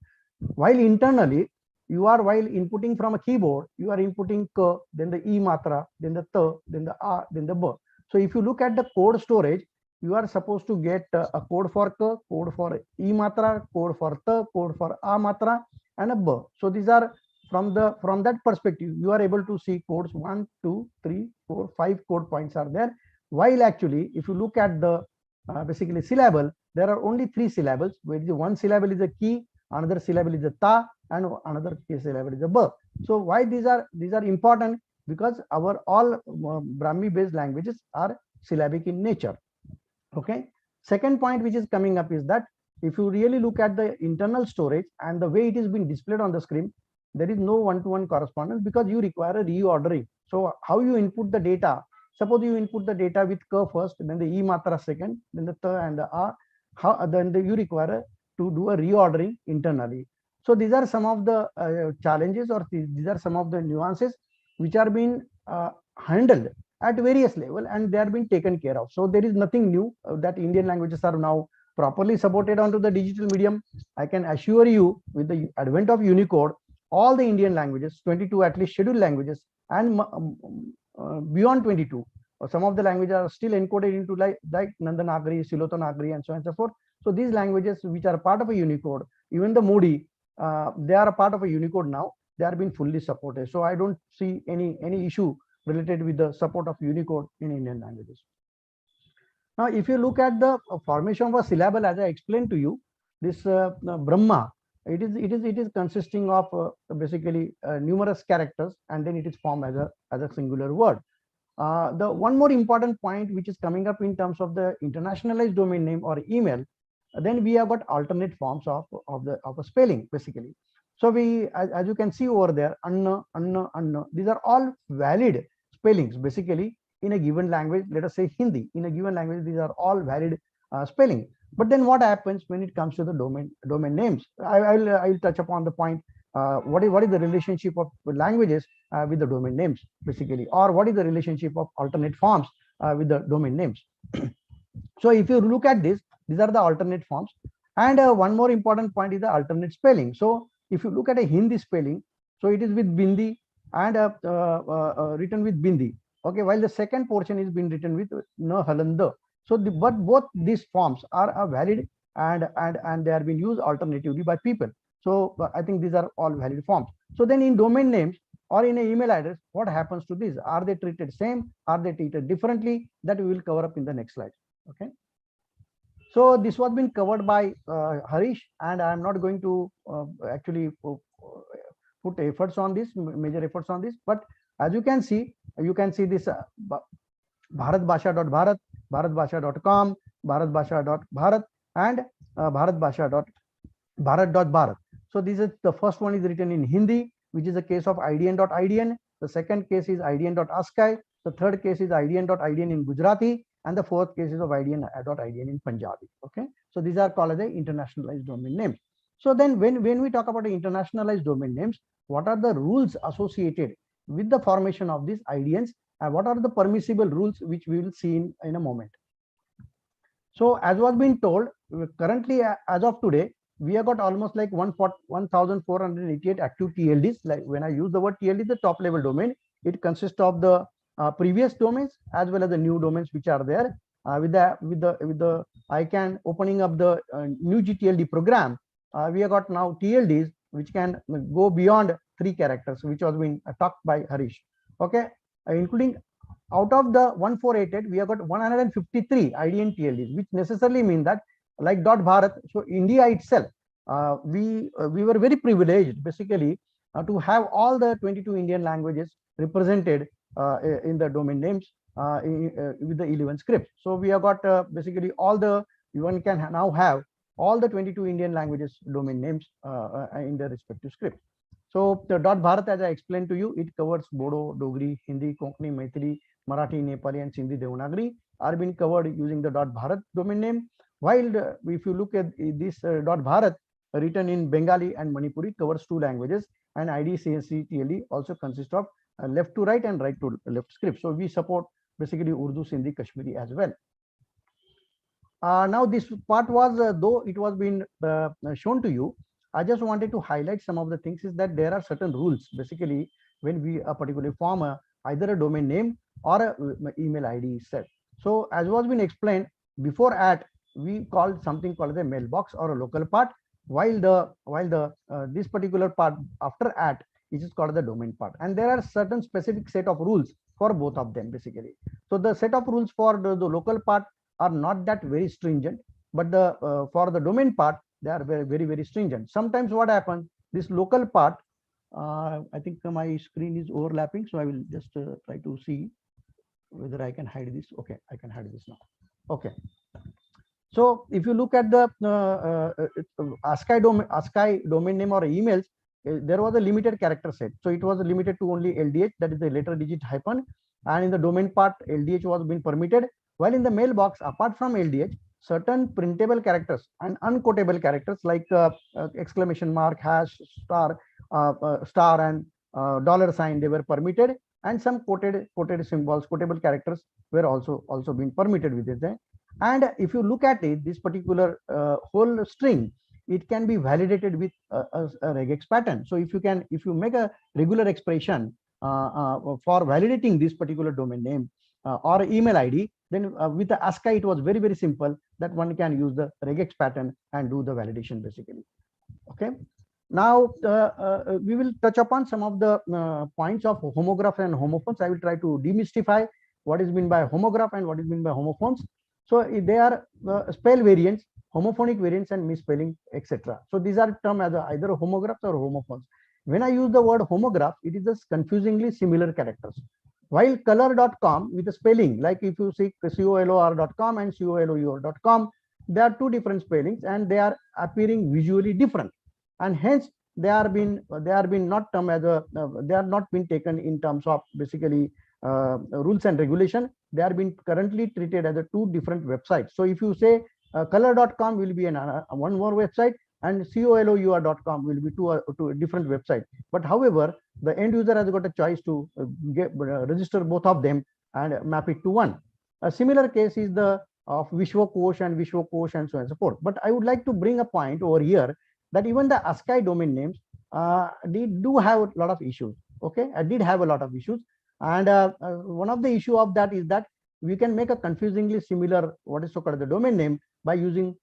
While internally, while inputting from a keyboard, you are inputting k, then the e matra, then the t, then the a, then the b. So if you look at the code storage, you are supposed to get a code for k, code for e matra, code for t, code for a matra, and a b. So these are from that perspective, you are able to see codes 1, 2, 3, 4, 5 code points are there. While actually, if you look at the basically syllable, there are only 3 syllables, where the one syllable is a key, another syllable is a ta, and another syllable is a b. So why these are important? Because our all Brahmi based languages are syllabic in nature. Okay. Second point which is coming up is that if you really look at the internal storage and the way it is being displayed on the screen, there is no one-to-one correspondence because you require a reordering. So how you input the data? Suppose you input the data with k first, then the e matra second, then the t and the a. Then you require to do a reordering internally. So these are some of the challenges, or these are some of the nuances which are being handled at various level, and they are being taken care of. So there is nothing new that Indian languages are now properly supported onto the digital medium. I can assure you, with the advent of Unicode, all the Indian languages, 22 at least scheduled languages, and beyond 22, some of the languages are still encoded into like Nandanagari, Silotanagari, and so on and so forth. So these languages which are part of a Unicode, even the Modi, they are a part of a Unicode now. They are being fully supported. So I don't see any issue related with the support of Unicode in Indian languages. Now, if you look at the formation of a syllable, as I explained to you, this Brahma, it is consisting of basically numerous characters, and then it is formed as a singular word. The one more important point which is coming up in terms of the internationalized domain name or email, then we have got alternate forms of a spelling basically. So as you can see over there, Anna, these are all valid spellings basically in a given language. Let us say Hindi. In a given language, these are all valid spelling. But then what happens when it comes to the domain names? I'll touch upon the point. What is the relationship of languages with the domain names, basically, or what is the relationship of alternate forms with the domain names? So if you look at this, these are the alternate forms. And one more important point is the alternate spelling. So if you look at a Hindi spelling, so it is with Bindi and written with Bindi. Okay, while the second portion is being written with no halanda. So but both these forms are valid, and they are being used alternatively by people. So I think these are all valid forms. So then in domain names or in an email address, what happens to this? Are they treated same? Are they treated differently? That we will cover up in the next slide. Okay. So this was been covered by Harish, and I am not going to actually put efforts on this, major efforts on this. But as you can see this bharatbhasha.bharat, bharatbhasha.com, bharatbhasha.bharat, and bharatbhasha.bharat.bharat. So this is the first one is written in Hindi, which is a case of idn.idn. The second case is idn.ascii. The third case is idn.idn in Gujarati, and the fourth case is of idn.idn in Punjabi. Okay, so these are called as the internationalized domain names. So then when we talk about the internationalized domain names, what are the rules associated with the formation of these IDNs, and what are the permissible rules, which we will see in a moment. So as was being told, currently as of today, we have got almost like 1,488 active TLDs. Like when I use the word TLD, the top level domain, it consists of the previous domains as well as the new domains which are there. With the ICANN opening up the new GTLD program, we have got now TLDs which can go beyond 3 characters, which was being talked by Harish. Okay, including out of the 1488, we have got 153 IDN TLDs, which necessarily mean that like .bharat. So India itself, we were very privileged basically to have all the 22 Indian languages represented in the domain names with the 11 scripts. So we have got basically all the, one can now have all the 22 Indian languages domain names in their respective scripts. So the .bharat, as I explained to you, it covers Bodo, Dogri, Hindi, Konkani, Maithili, Marathi, Nepali, and Sindhi Devanagari are being covered using the .bharat domain name. While if you look at this .bharat written in Bengali and Manipuri, covers 2 languages, and ID, CSC, TLE also consists of left to right and right to left script. So we support basically Urdu, Sindhi, Kashmiri as well. Now this part was, though it was being shown to you, I just wanted to highlight some of the things is that there are certain rules basically when we particularly form either a domain name or a email ID is set. So as was been explained before, we called something called a mailbox or a local part, while the this particular part after it is called the domain part, and there are certain specific set of rules for both of them basically. So the set of rules for the local part are not that very stringent, but the for the domain part they are very stringent. Sometimes what happens, this local part, I think my screen is overlapping, so I will just try to see whether I can hide this. Okay, I can hide this now. Okay, so if you look at the ASCII domain name or emails, there was a limited character set, so it was limited to only LDH, that is the letter digit hyphen, and in the domain part LDH was being permitted, while in the mailbox apart from LDH, certain printable characters and unquotable characters like exclamation mark, hash, star and $, they were permitted, and some quoted symbols, quotable characters were also being permitted with it. And if you look at it, this particular whole string, it can be validated with a regex pattern. So if you make a regular expression for validating this particular domain name or email ID, then with the ASCII it was very simple that one can use the regex pattern and do the validation basically. Okay, now we will touch upon some of the points of homograph and homophones. I will try to demystify what is meant by homograph and what is meant by homophones. So they are spell variants, homophonic variants, and misspelling, etc. So these are termed as either homographs or homophones. When I use the word homograph, it is just confusingly similar characters. While color.com with the spelling, like if you see color.com and color.com, there are 2 different spellings and they are appearing visually different, and hence they are been not termed as a they are not been taken in terms of basically rules and regulation. They are being currently treated as a 2 different websites. So if you say color.com will be one more website, and color.com will be two different websites. But however, the end user has got a choice to register both of them and map it to one. A similar case is the of Vishwakosh and Vishwakosh and so on and so forth. But I would like to bring a point over here that even the ASCII domain names, they do have a lot of issues. Okay, I did have a lot of issues, and one of the issue of that is that we can make a confusingly similar what is so-called the domain name by using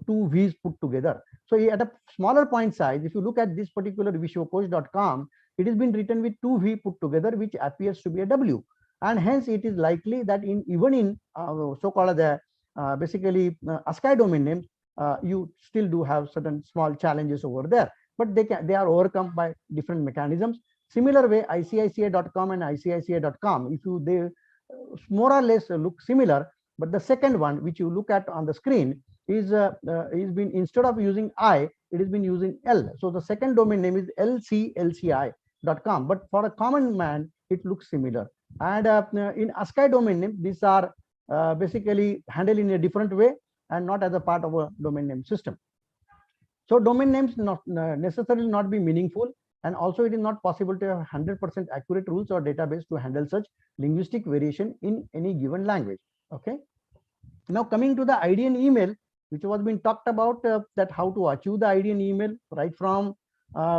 two V's put together. So at a smaller point size, if you look at this particular vishwakosh.com, it has been written with two V put together, which appears to be a W, and hence it is likely that even in so-called the basically ASCII domain names, you still do have certain small challenges over there, but they are overcome by different mechanisms. Similar way, ICICI.com and ICICI.com, if you they more or less look similar, but the second one which you look at on the screen is been, instead of using I, it has been using L. So the second domain name is lclci.com, but for a common man it looks similar. And in ASCII domain name, these are basically handled in a different way and not as a part of a domain name system. So domain names not necessarily not be meaningful, and also it is not possible to have 100% accurate rules or database to handle such linguistic variation in any given language. Okay. Now coming to the IDN email, which was being talked about, that how to achieve the IDN email, right from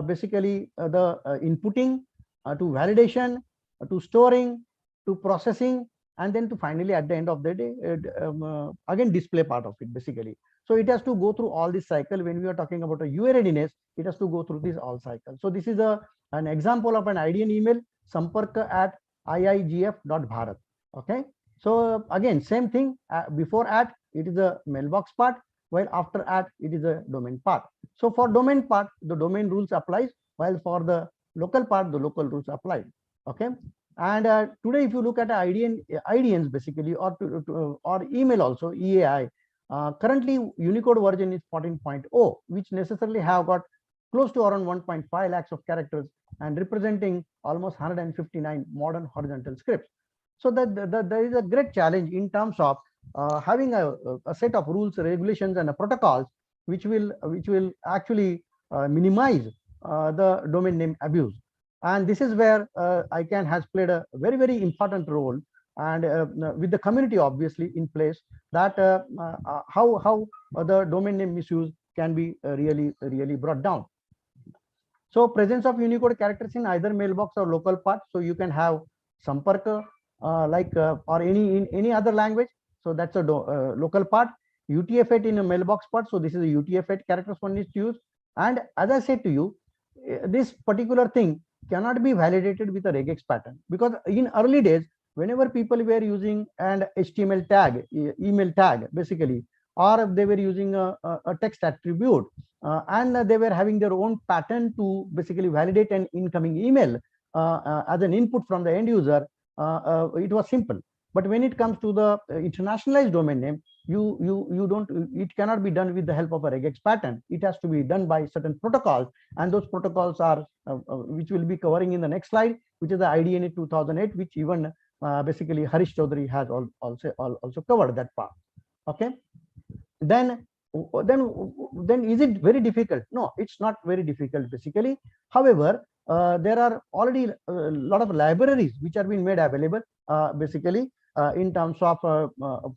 basically the inputting to validation to storing to processing, and then to finally at the end of the day again display part of it basically. So it has to go through all this cycle. When we are talking about a UA readiness, it has to go through this all cycle. So this is an example of an IDN email, samparka@iigf.bharat. Okay. So again, same thing, before @ it is a mailbox part, while after @ it is a domain part. So for domain part, the domain rules applies, while for the local part, the local rules apply. Okay. And today, if you look at IDNs basically, or email also, EAI, currently Unicode version is 14.0, which necessarily have got close to around 1.5 lakhs of characters and representing almost 159 modern horizontal scripts. So there is a great challenge in terms of having a set of rules, regulations, and protocols which will actually minimize the domain name abuse. And this is where ICANN has played a very, very important role, and with the community obviously in place, that how the domain name misuse can be really brought down. So presence of Unicode characters in either mailbox or local part. So you can have Samparka or in any other language. So that's a local part. UTF-8 in a mailbox part. So this is a UTF-8 characters one is used. And as I said to you, this particular thing cannot be validated with a regex pattern, because in early days, whenever people were using an HTML tag, email tag basically, or they were using a text attribute, and they were having their own pattern to basically validate an incoming email as an input from the end user, it was simple. But when it comes to the internationalized domain name, you don't, it cannot be done with the help of a regex pattern. It has to be done by certain protocols, and those protocols are which we'll be covering in the next slide, which is the IDNA 2008, which even basically Harish Chaudhary has also covered that part. Okay. Then is it very difficult? No, it's not very difficult basically. However, there are already a lot of libraries which are being made available basically in terms of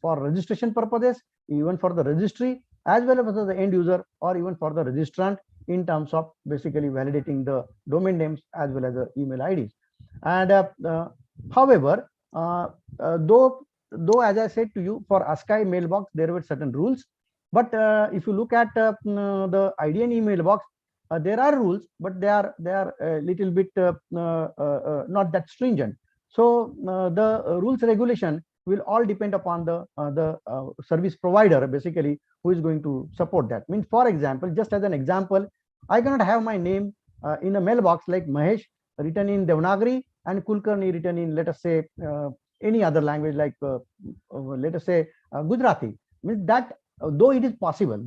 for registration purposes, even for the registry, as well as the end user, or even for the registrant, in terms of basically validating the domain names as well as the email IDs. And however, though as I said to you, for ASCII mailbox there were certain rules, but if you look at the IDN mailbox, there are rules, but they are a little bit not that stringent. So the rules regulation will all depend upon the service provider basically, who is going to support that. Means, for example, just as an example, I cannot have my name in a mailbox like Mahesh written in Devanagari and Kulkarni written in, let us say, any other language like let us say Gujarati. Means that though it is possible,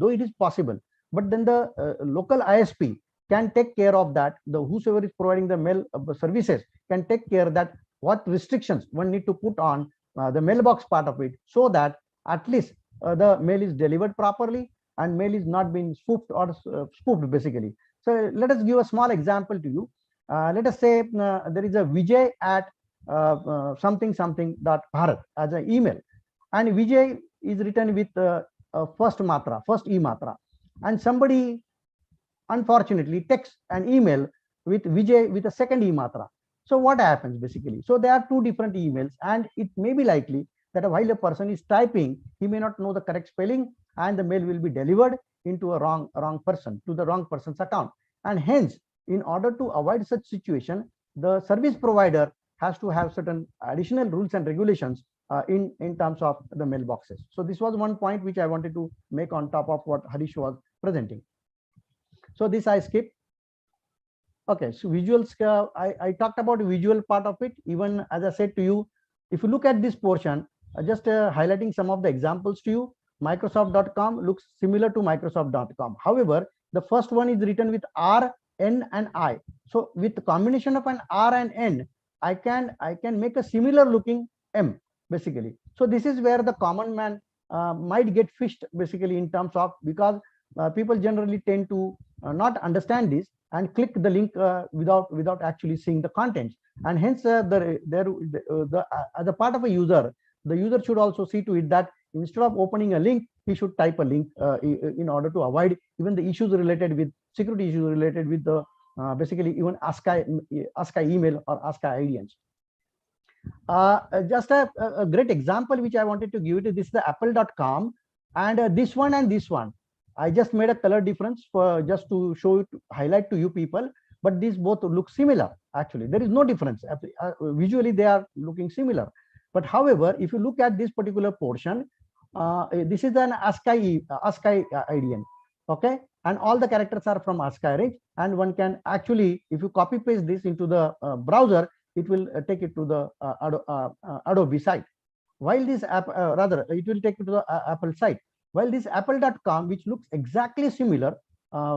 but then the local ISP can take care of that. The whosoever is providing the mail services can take care that what restrictions one need to put on the mailbox part of it, so that at least the mail is delivered properly and mail is not being spoofed or spoofed basically. So let us give a small example to you. Let us say there is a Vijay at something something dot Bharat as an email, and Vijay is written with first matra, first e matra, and somebody unfortunately texts an email with Vijay with a second e matra. So what happens basically? So there are two different emails, and it may be likely that while a person is typing, he may not know the correct spelling, and the mail will be delivered into a wrong person, to the wrong person's account. And hence, in order to avoid such situation, the service provider has to have certain additional rules and regulations in terms of the mailboxes. So this was one point which I wanted to make on top of what Harish was presenting. So this I skipped. Okay, so visuals, I talked about the visual part of it. Even as I said to you, if you look at this portion, just highlighting some of the examples to you, Microsoft.com looks similar to Microsoft.com. However, the first one is written with R, N, and I. So with the combination of an R and N, I can make a similar looking M basically. So this is where the common man might get fished basically in terms of, because people generally tend to not understand this and click the link without actually seeing the contents, and hence as a part of a user, the user should also see to it that instead of opening a link, he should type a link in order to avoid even the issues related with security issues related with the basically even ASCII email or ASCII IDNs. Just a great example which I wanted to give it is this is the apple.com, and this one and this one. I just made a color difference for just to show it, highlight to you people, but these both look similar. Actually, there is no difference. Visually, they are looking similar. But however, if you look at this particular portion, this is an ASCII IDN, okay? And all the characters are from ASCII range, and one can actually, if you copy paste this into the browser, it will take it to the Adobe site. While this app, it will take it to the Apple site. While this apple.com, which looks exactly similar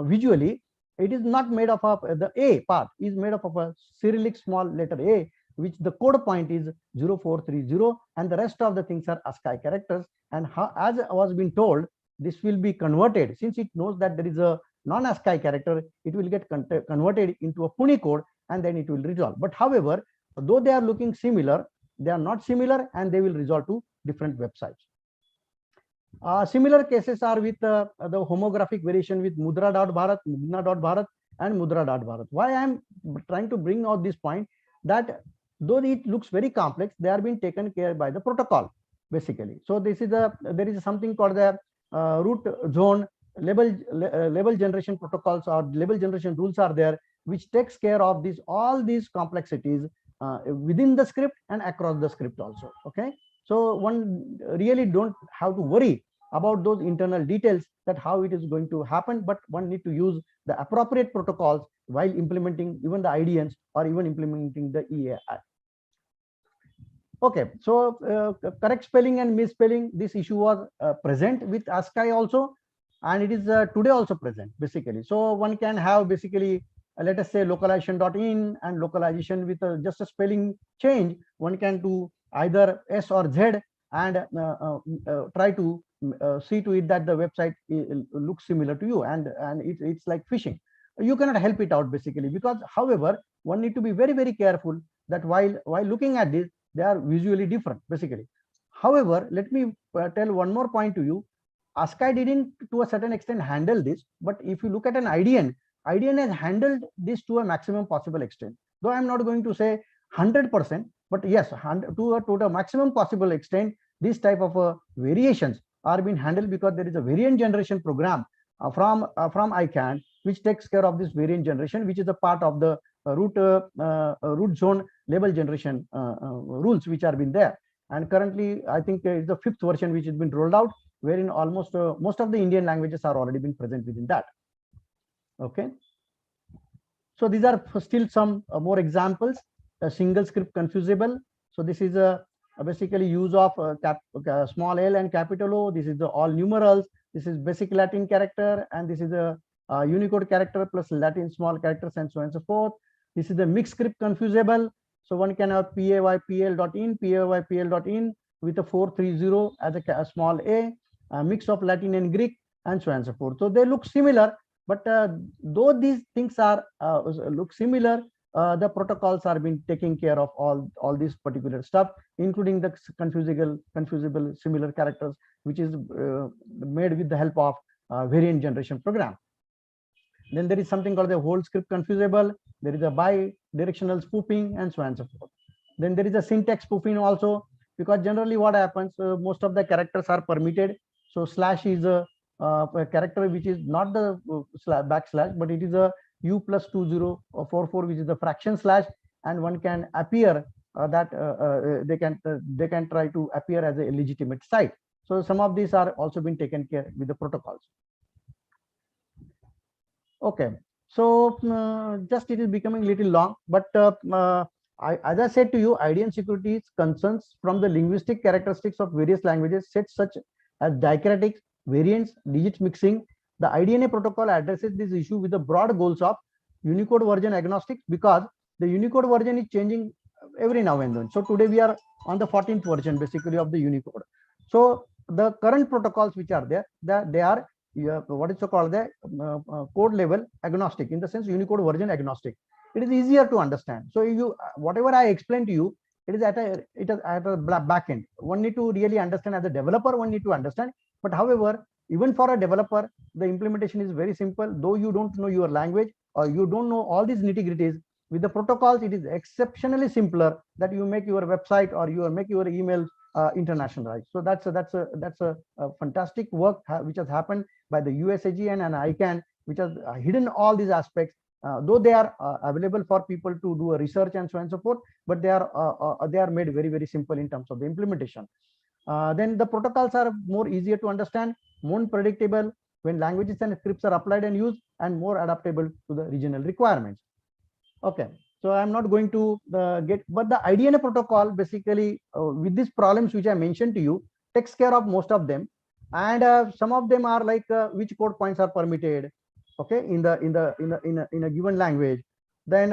visually, it is not made up of the A part is made up of a Cyrillic small letter A, which the code point is 0430, and the rest of the things are ASCII characters. And as I was being told, this will be converted, since it knows that there is a non-ASCII character, it will get converted into a Unicode, and then it will resolve. But however, though they are looking similar, they are not similar, and they will resolve to different websites. Similar cases are with the homographic variation with mudra.bharat, mugna.bharat, and mudra.bharat. Why I am trying to bring out this point, that though it looks very complex, they are being taken care by the protocol basically. So this is there is something called the root zone label generation protocols or label generation rules are there, which takes care of all these complexities within the script and across the script also. Okay, so one really don't have to worry about those internal details, that how it is going to happen, but one need to use the appropriate protocols while implementing even the IDNs or even implementing the EAI. Okay, so correct spelling and misspelling, this issue was present with ASCII also, and it is today also present basically. So one can have basically let us say localization.in and localization with just a spelling change. One can do either S or Z and try to see to it that the website looks similar to you, and it's like phishing. You cannot help it out basically, because however, one need to be very, very careful that while looking at this, they are visually different basically. However, let me tell one more point to you. ASCII didn't to a certain extent handle this, but if you look at an IDN has handled this to a maximum possible extent. Though I'm not going to say 100%, but yes, to a maximum possible extent, this type of variations are being handled, because there is a variant generation program from ICANN, which takes care of this variant generation, which is a part of the root zone label generation rules which are been there. And currently, I think it's the 5th version which has been rolled out, wherein almost most of the Indian languages are already been present within that. Okay, so these are still some more examples. A single script confusable. So this is basically use of small l and capital O. This is the all numerals. This is basic Latin character, and this is a Unicode character plus Latin small characters, and so on and so forth. This is the mixed script confusable. So one can have PAYPL.in with a 430 as a small a. a mix of Latin and Greek, and so on and so forth. So they look similar, but though these things are look similar, the protocols are being taking care of all this particular stuff, including the confusable similar characters, which is made with the help of variant generation program. Then there is something called the whole script confusable. There is a bi-directional spoofing, and so on and so forth. Then there is a syntax spoofing also, because generally what happens, most of the characters are permitted. So slash is a character which is not the backslash, but it is a u plus 2044, which is the fraction slash, and one can appear that they can try to appear as a legitimate site. So some of these are also being taken care with the protocols. Okay, so just it is becoming a little long, but as I said to you, IDN security's concerns from the linguistic characteristics of various languages, sets such as diacritics, variants, digit mixing. The IDNA protocol addresses this issue with the broad goals of Unicode version agnostic, because the Unicode version is changing every now and then. So today we are on the 14th version basically of the Unicode. So the current protocols which are there, they are what is called the code level agnostic, in the sense Unicode version agnostic. It is easier to understand. So you whatever I explained to you, it is at a back end. One need to really understand as a developer. One need to understand. But however, even for a developer, the implementation is very simple. Though you don't know your language or you don't know all these nitty-gritties, with the protocols, it is exceptionally simpler that you make your website or you make your email internationalized. So that's a fantastic work which has happened by the USAGN and ICANN, which has hidden all these aspects. Though they are available for people to do a research and so on and so forth, but they are made very, very simple in terms of the implementation. Then the protocols are more easier to understand, more predictable when languages and scripts are applied and used, and more adaptable to the regional requirements. Okay, so I'm not going to but the IDNA protocol basically with these problems which I mentioned to you takes care of most of them, and some of them are like which code points are permitted, okay, in a given language. Then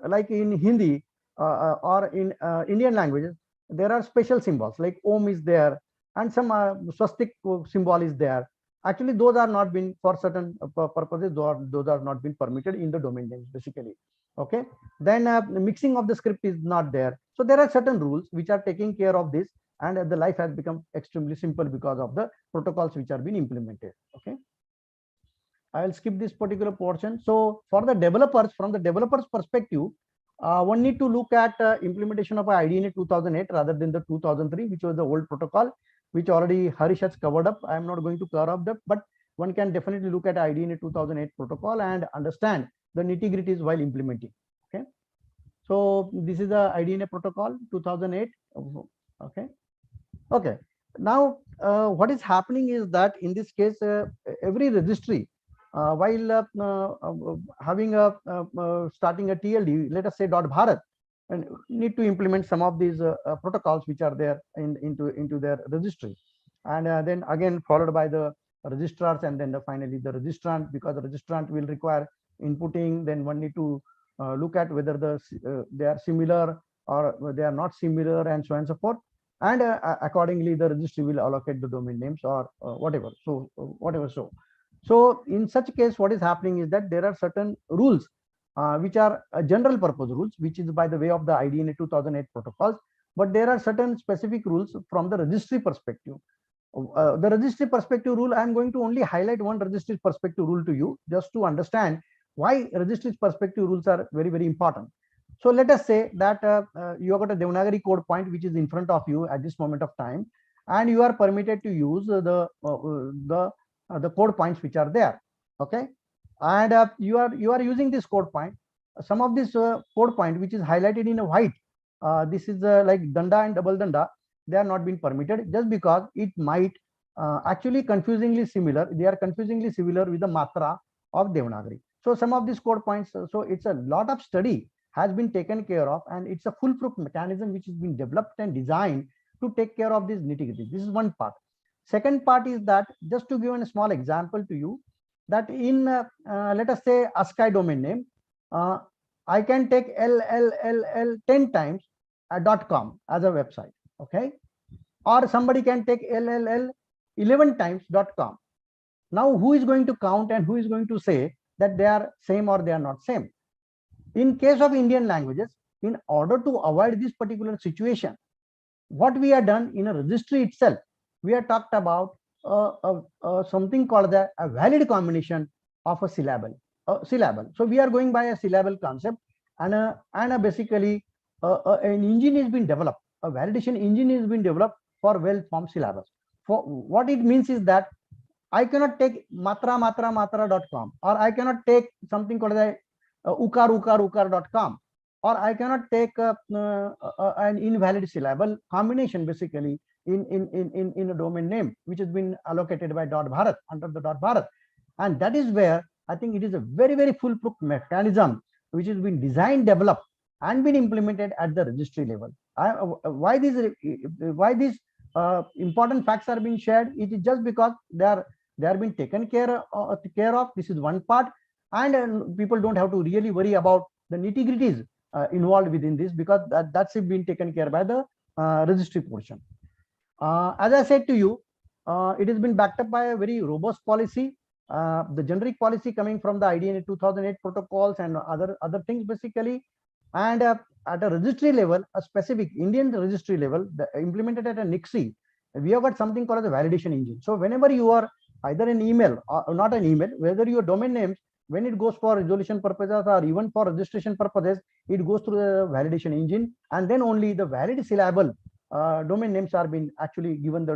like in Hindi or in Indian languages, there are special symbols like Om is there, and some swastik symbol is there. Actually, those are not been for certain purposes. Those are not been permitted in the domain names basically. Okay. Then mixing of the script is not there. So there are certain rules which are taking care of this, and the life has become extremely simple because of the protocols which are being implemented. Okay. I'll skip this particular portion. So for the developers, from the developers perspective, one need to look at implementation of IDNA 2008 rather than the 2003, which was the old protocol, which already Harish has covered up. I'm not going to cover up that, but one can definitely look at IDNA 2008 protocol and understand the nitty-gritties while implementing. Okay, so this is the IDNA protocol 2008. Okay, okay. Now what is happening is that in this case, every registry, while having a starting a TLD, let us say .bharat, and need to implement some of these protocols which are there into their registry, and then again followed by the registrars, and then finally the registrant, because the registrant will require inputting. Then one need to look at whether they are similar or they are not similar, and so on and so forth. And accordingly, the registry will allocate the domain names or whatever. So whatever. So in such case, what is happening is that there are certain rules which are general purpose rules, which is by the way of the IDNA 2008 protocols. But there are certain specific rules from the registry perspective. The registry perspective rule, I'm going to only highlight one registry perspective rule to you, just to understand why registry perspective rules are very, very important. So let us say that you have got a Devanagari code point which is in front of you at this moment of time, and you are permitted to use the code points which are there. Okay, and you are using this code point. Some of this code point which is highlighted in a white, this is like danda and double danda. They are not being permitted just because it might actually confusingly similar. They are confusingly similar with the matra of Devanagari. So some of these code points, so it's a lot of study has been taken care of, and it's a foolproof mechanism which has been developed and designed to take care of this nitty-gritty. This is one part. Second part is that, just to give a small example to you, that in let us say ASCII domain name, I can take LLLL 10 times .com as a website. Okay, or somebody can take LLL 11 times .com. Now, who is going to count and who is going to say that they are same or they are not same? In case of Indian languages, in order to avoid this particular situation, what we have done in a registry itself, we have talked about something called a valid combination of a syllable. So we are going by a syllable concept, and basically an engine has been developed. A validation engine has been developed for well-formed syllables. For what it means is that I cannot take matra.com, or I cannot take something called the ukar.com, or I cannot take an invalid syllable combination basically in a domain name which has been allocated by .bharat, under the .bharat. And that is where I think it is a very, very foolproof mechanism which has been designed, developed, and been implemented at the registry level. Why these important facts are being shared? It is just because they are being taken care of. This is one part, and people don't have to really worry about the nitty-gritties involved within this, because that's been taken care by the registry portion. As I said to you, it has been backed up by a very robust policy. The generic policy coming from the IDNA 2008 protocols and other things basically, and at a registry level, a specific Indian registry level, implemented at a NICSI, we have got something called as a validation engine. So whenever you are either an email or not an email, whether your domain names, when it goes for resolution purposes or even for registration purposes, it goes through the validation engine, and then only the valid syllable domain names are being actually given.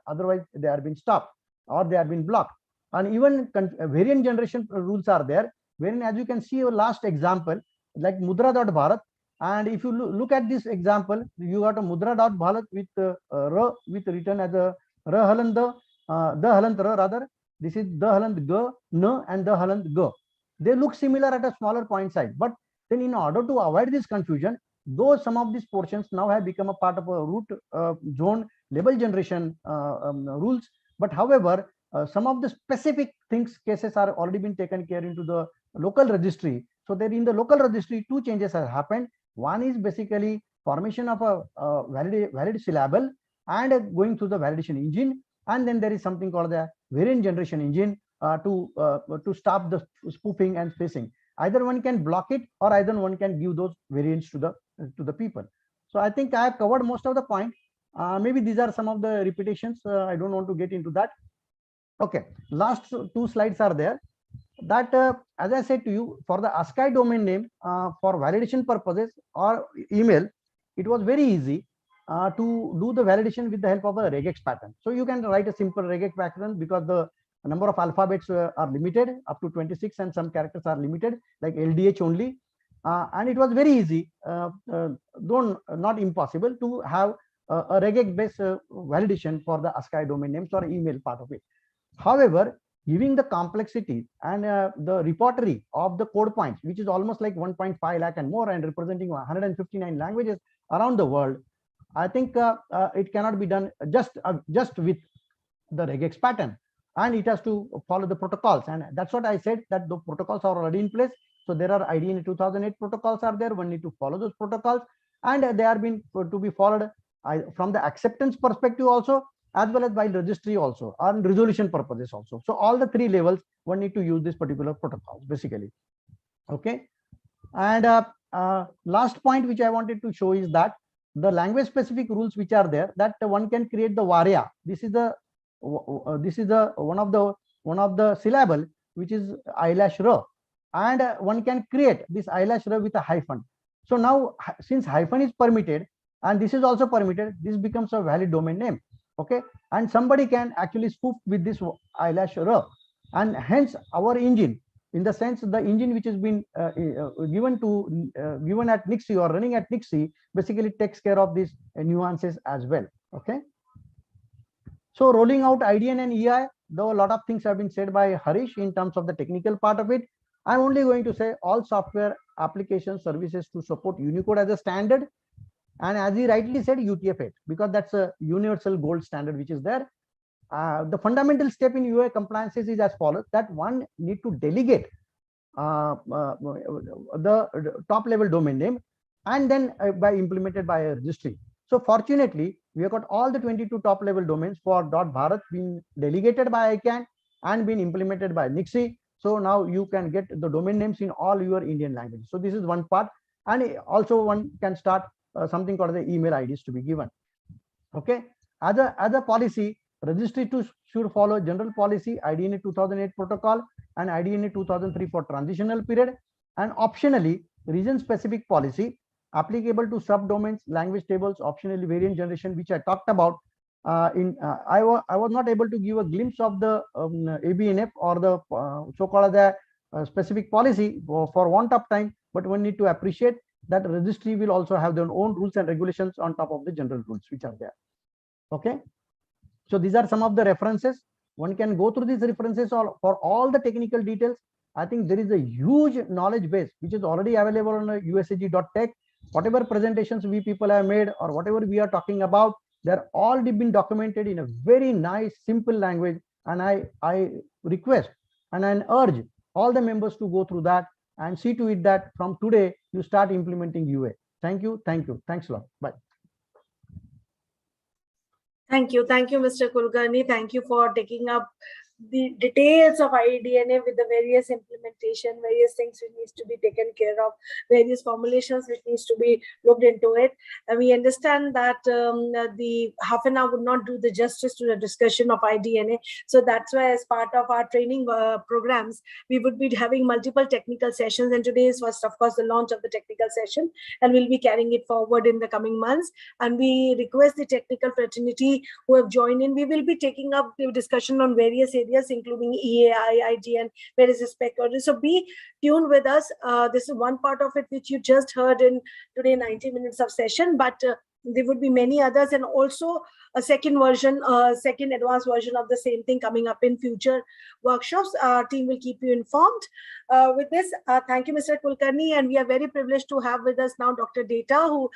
Otherwise they are being stopped or they are being blocked. And even variant generation rules are there, wherein, as you can see, your last example like mudra.bharat, and if you look at this example, you got a mudra.bharat with r with written as a r halant the halant r, rather this is the halant g n and the halant g. They look similar at a smaller point size, but then in order to avoid this confusion, though some of these portions now have become a part of a root zone label generation rules, but however some of the specific cases are already been taken care into the local registry. So there in the local registry, two changes have happened. One is basically formation of a valid syllable and going through the validation engine, and then there is something called the variant generation engine to stop the spoofing and spacing. Either one can block it, or either one can give those variants to the people. So I think I have covered most of the point. Maybe these are some of the repetitions. I don't want to get into that. Okay, last two slides are there. That as I said to you, for the ASCII domain name, for validation purposes or email, it was very easy to do the validation with the help of a regex pattern. So you can write a simple regex pattern, because the number of alphabets are limited up to 26, and some characters are limited like LDH only, and it was very easy, though not impossible, to have a regex based validation for the ASCII domain names or email part of it. However, giving the complexity and the repertory of the code points, which is almost like 1.5 lakh and more, and representing 159 languages around the world, I think it cannot be done just with the regex pattern, and it has to follow the protocols. And that's what I said, that the protocols are already in place. So there are IDNA 2008 protocols are there. One need to follow those protocols, and they are being to be followed from the acceptance perspective also, as well as by registry also, and resolution purposes also. So all the three levels one need to use this particular protocols basically. Okay, and last point which I wanted to show is that the language specific rules which are there, that one can create the varia. This is the one of the syllable which is eyelash r, and one can create this eyelash r with a hyphen. So now, since hyphen is permitted and this is also permitted, this becomes a valid domain name. Okay, and somebody can actually spoof with this eyelash r, and hence our engine, in the sense the engine which has been given at NICSI or running at NICSI, basically takes care of these nuances as well. Okay, so rolling out IDN and EAI, though a lot of things have been said by Harish in terms of the technical part of it, I'm only going to say all software application services to support Unicode as a standard. And as he rightly said, UTF-8, because that's a universal gold standard which is there. The fundamental step in UI compliances is as follows: that one need to delegate the top level domain name, and then implemented by a registry. So fortunately, we have got all the 22 top level domains for .bharat being delegated by ICANN and been implemented by Nixie. So now you can get the domain names in all your Indian languages. So this is one part. And also one can start something called the email IDs to be given. Okay. As a policy, registry should follow general policy IDNA 2008 protocol and IDNA 2003 for transitional period, and optionally region specific policy applicable to subdomains, language tables, optionally variant generation, which I talked about. I was not able to give a glimpse of the ABNF or the so-called the specific policy for want of time, but one need to appreciate that registry will also have their own rules and regulations on top of the general rules which are there. Okay, so these are some of the references. One can go through these references for all the technical details. I think there is a huge knowledge base which is already available on usag.tech. Whatever presentations we people have made or whatever we are talking about, they're all been documented in a very nice, simple language. And I request and I urge all the members to go through that and see to it that from today you start implementing UA. Thank you. Thank you. Thanks a lot. Bye. Thank you, Mr. Kulkarni. Thank you for taking up the details of IDNA with the various implementation, various things which needs to be taken care of, various formulations which needs to be looked into it. And we understand that the half an hour would not do the justice to the discussion of IDNA. So that's why as part of our training programs, we would be having multiple technical sessions. And today is first, of course, the launch of the technical session, and we'll be carrying it forward in the coming months. And we request the technical fraternity who have joined in, we will be taking up the discussion on various areas, including EAI, IGN, various spec orders. So be tuned with us. This is one part of it which you just heard in today 90 minutes of session, but there would be many others, and also a second version, second advanced version of the same thing coming up in future workshops. Our team will keep you informed. With this, thank you, Mr. Kulkarni, and we are very privileged to have with us now Dr. Data, who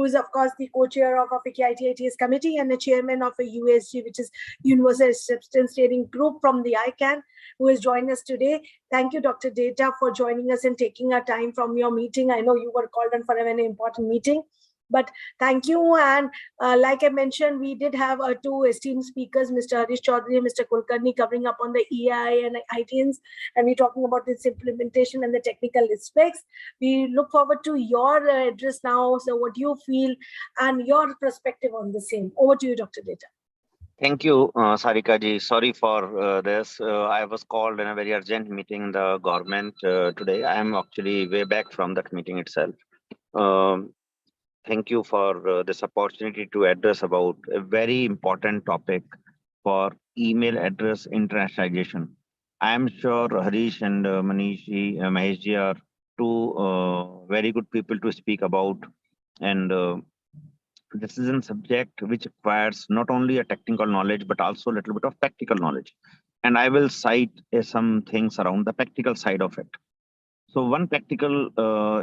is, of course, the co-chair of FICCI ITITS committee and the chairman of a USG, which is Universal Acceptance Training Group from the ICANN, who has joined us today. Thank you, Dr. Data, for joining us and taking our time from your meeting. I know you were called on for a very important meeting, but thank you. And like I mentioned, we did have two esteemed speakers, Mr. Harish Chaudhary and Mr. Kulkarni, covering up on the EAI and ITNs, and we're talking about this implementation and the technical aspects. We look forward to your address now. So what do you feel and your perspective on the same? Over to you, Dr. Data. Thank you, Sarika ji. Sorry for this. I was called in a very urgent meeting in the government today. I am actually way back from that meeting itself. Thank you for this opportunity to address about a very important topic for email address internationalization. I am sure Harish and Maheshji are two very good people to speak about, and this is a subject which requires not only a technical knowledge but also a little bit of practical knowledge. And I will cite some things around the practical side of it. So one practical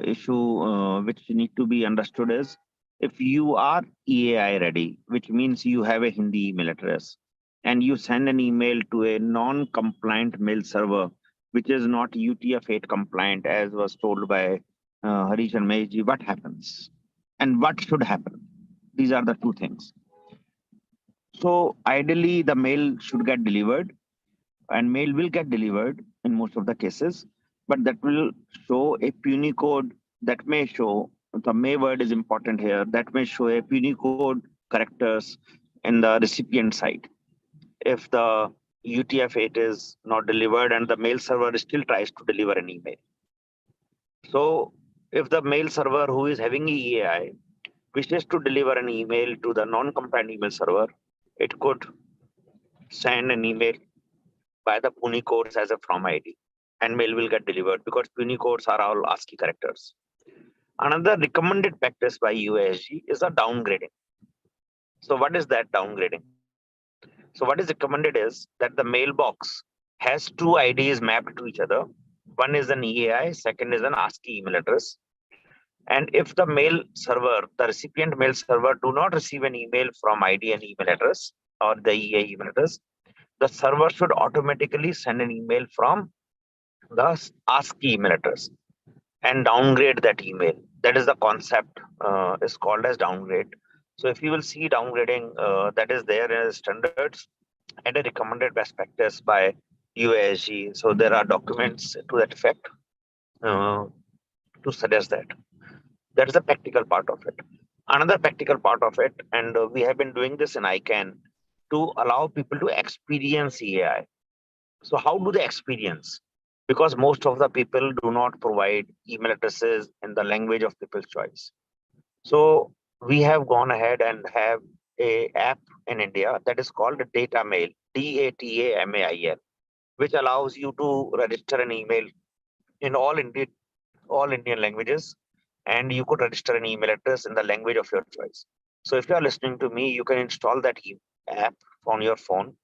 issue which need to be understood is, if you are EAI ready, which means you have a Hindi email address, and you send an email to a non-compliant mail server, which is not UTF-8 compliant, as was told by Harish and Maheshji, what happens? And what should happen? These are the two things. So ideally, the mail should get delivered, and mail will get delivered in most of the cases, but that will show a Unicode that may show, the may word is important here, that may show a Unicode characters in the recipient side. If the UTF-8 is not delivered and the mail server still tries to deliver an email. So if the mail server who is having EAI wishes to deliver an email to the non-compliant email server, it could send an email by the Unicodes as a from ID, and mail will get delivered because Unicodes are all ASCII characters. Another recommended practice by USG is a downgrading. So what is that downgrading? So what is recommended is that the mailbox has two IDs mapped to each other. One is an EAI, second is an ASCII email address. And if the mail server, the recipient mail server, do not receive an email from ID and email address or the EAI email address, the server should automatically send an email from the ASCII email address and downgrade that email. That is the concept, is called as downgrade. So if you will see downgrading, that is there as standards and a recommended best practice by UASG. So there are documents to that effect to suggest that. That is the practical part of it. Another practical part of it, and we have been doing this in ICANN to allow people to experience EAI. So how do they experience? Because most of the people do not provide email addresses in the language of people's choice. So we have gone ahead and have a app in India that is called Data Mail, DATAMAIL, which allows you to register an email in all Indian languages, and you could register an email address in the language of your choice. So if you are listening to me, you can install that app on your phone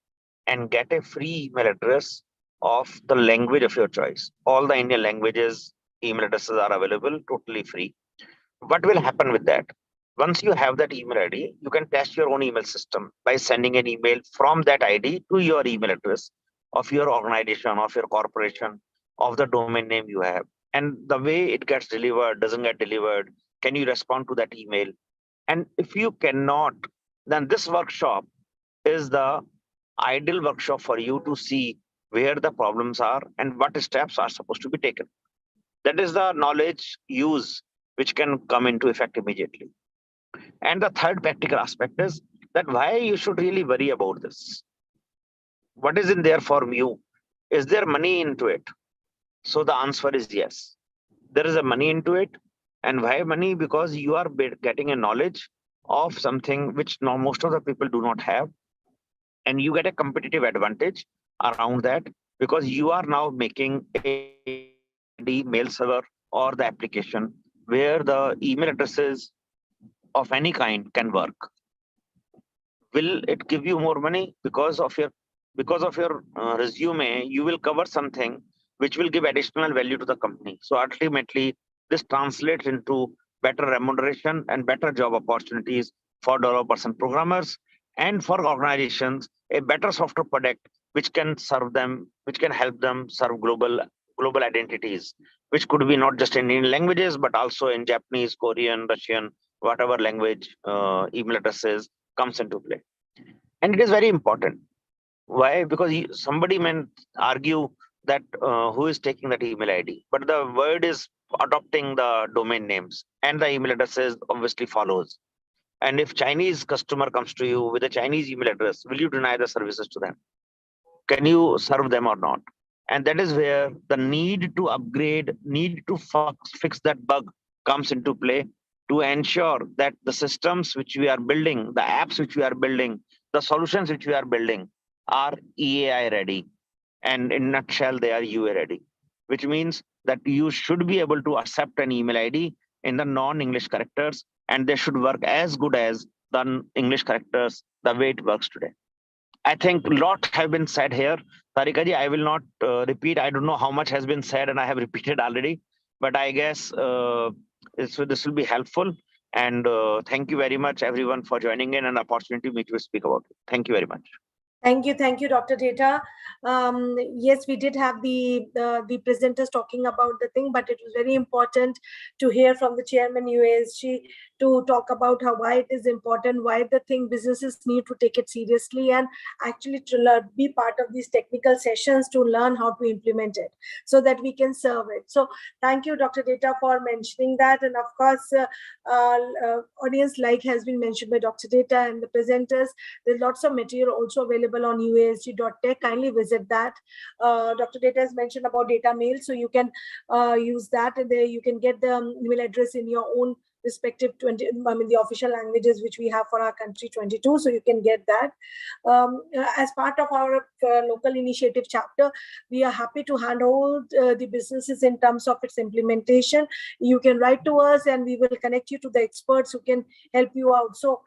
and get a free email address of the language of your choice. All the Indian languages email addresses are available totally free. What will happen with that? Once you have that email ID, you can test your own email system by sending an email from that ID to your email address of your organization, of your corporation, of the domain name you have. And the way it gets delivered, doesn't get delivered, can you respond to that email? And if you cannot, then this workshop is the ideal workshop for you to see where the problems are and what steps are supposed to be taken. That is the knowledge use which can come into effect immediately. And the third practical aspect is that why you should really worry about this. What is in there for you? Is there money into it? So the answer is yes. There is a money into it. And why money? Because you are getting a knowledge of something which now most of the people do not have. And you get a competitive advantage around that because you are now making a mail server or the application where the email addresses of any kind can work. Will it give you more money? Because of your resume, you will cover something which will give additional value to the company. So ultimately, this translates into better remuneration and better job opportunities for developers and programmers, and for organizations, a better software product which can serve them, which can help them serve global identities, which could be not just in Indian languages, but also in Japanese, Korean, Russian, whatever language email addresses comes into play. And it is very important. Why? Because somebody may argue that who is taking that email ID, but the word is adopting the domain names and the email addresses obviously follows. And if Chinese customer comes to you with a Chinese email address, will you deny the services to them? Can you serve them or not? And that is where the need to upgrade, need to fix that bug comes into play, to ensure that the systems which we are building, the apps which we are building, the solutions which we are building are EAI ready. And in a nutshell, they are UA ready, which means that you should be able to accept an email ID in the non-English characters, and they should work as good as the English characters, the way it works today. I think a lot have been said here. Sarika ji, I will not repeat. I don't know how much has been said and I have repeated already, but I guess this will be helpful. And thank you very much, everyone, for joining in and opportunity for me to speak about it. Thank you very much. Thank you, Dr. Data. Yes, we did have the presenters talking about the thing, but it was very important to hear from the chairman UASG to talk about why it is important, why the thing businesses need to take it seriously, and actually to be part of these technical sessions to learn how to implement it so that we can serve it. So thank you, Dr. Data, for mentioning that. And of course, audience like has been mentioned by Dr. Data and the presenters. There's lots of material also available on uasg.tech. Kindly visit that. Dr. Data has mentioned about data mail, so you can use that, and there you can get the email address in your own respective the official languages which we have for our country 22, so you can get that. As part of our local initiative chapter, we are happy to handhold the businesses in terms of its implementation. You can write to us and we will connect you to the experts who can help you out. So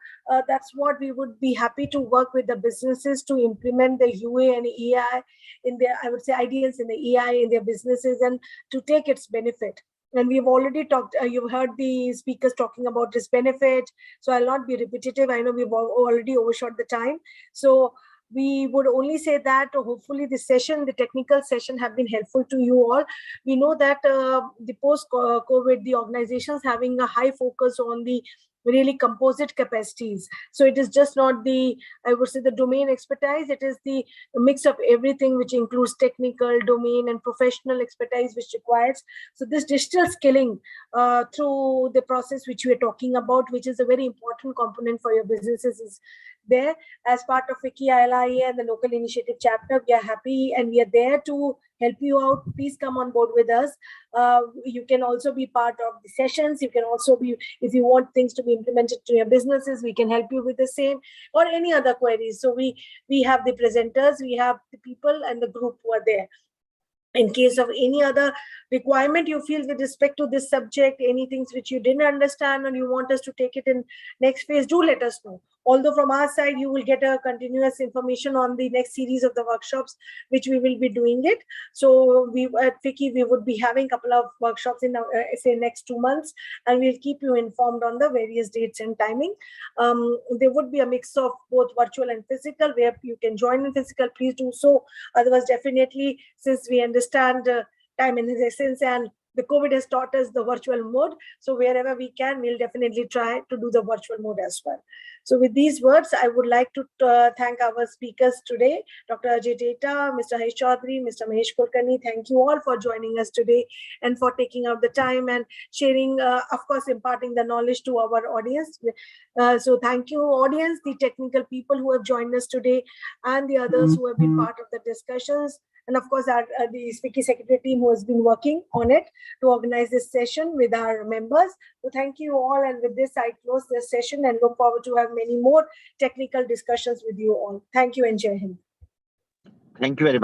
that's what we would be happy to work with the businesses to implement the UA and EAI in their, I would say, ideas in the EAI in their businesses and to take its benefit. And we've already talked, you've heard the speakers talking about this benefit, so I'll not be repetitive. I know we've already overshot the time. So we would only say that hopefully this session, the technical session, have been helpful to you all. We know that the post-COVID, the organizations having a high focus on the really composite capacities. So it is just not the, I would say, the domain expertise, it is the mix of everything, which includes technical, domain, and professional expertise which requires. So this digital skilling through the process which we are talking about, which is a very important component for your businesses, is there. As part of EAI and the local initiative chapter, we are happy and we are there to help you out. Please come on board with us. You can also be part of the sessions. You can also be, if you want things to be implemented to your businesses, we can help you with the same, or any other queries. So we have the presenters, we have the people and the group who are there. In case of any other requirement you feel with respect to this subject, any things which you didn't understand and you want us to take it in next phase, do let us know. Although from our side, you will get a continuous information on the next series of the workshops, which we will be doing it. So we at FICCI, we would be having a couple of workshops in say next 2 months, and we'll keep you informed on the various dates and timing. There would be a mix of both virtual and physical, where you can join in physical, please do so. Otherwise, definitely, since we understand time in essence and the COVID has taught us the virtual mode. So wherever we can, we'll definitely try to do the virtual mode as well. So with these words, I would like to thank our speakers today, Dr. Ajay Teta, Mr. Harish Chaudhary, Mr. Mahesh Kulkarni. Thank you all for joining us today and for taking out the time and sharing, of course, imparting the knowledge to our audience. So thank you, audience, the technical people who have joined us today, and the others who have been part of the discussions. And of course, the FICCI Secretary team who has been working on it to organize this session with our members. So thank you all. And with this, I close this session and look forward to have many more technical discussions with you all. Thank you and Jai Hind. Thank you very much.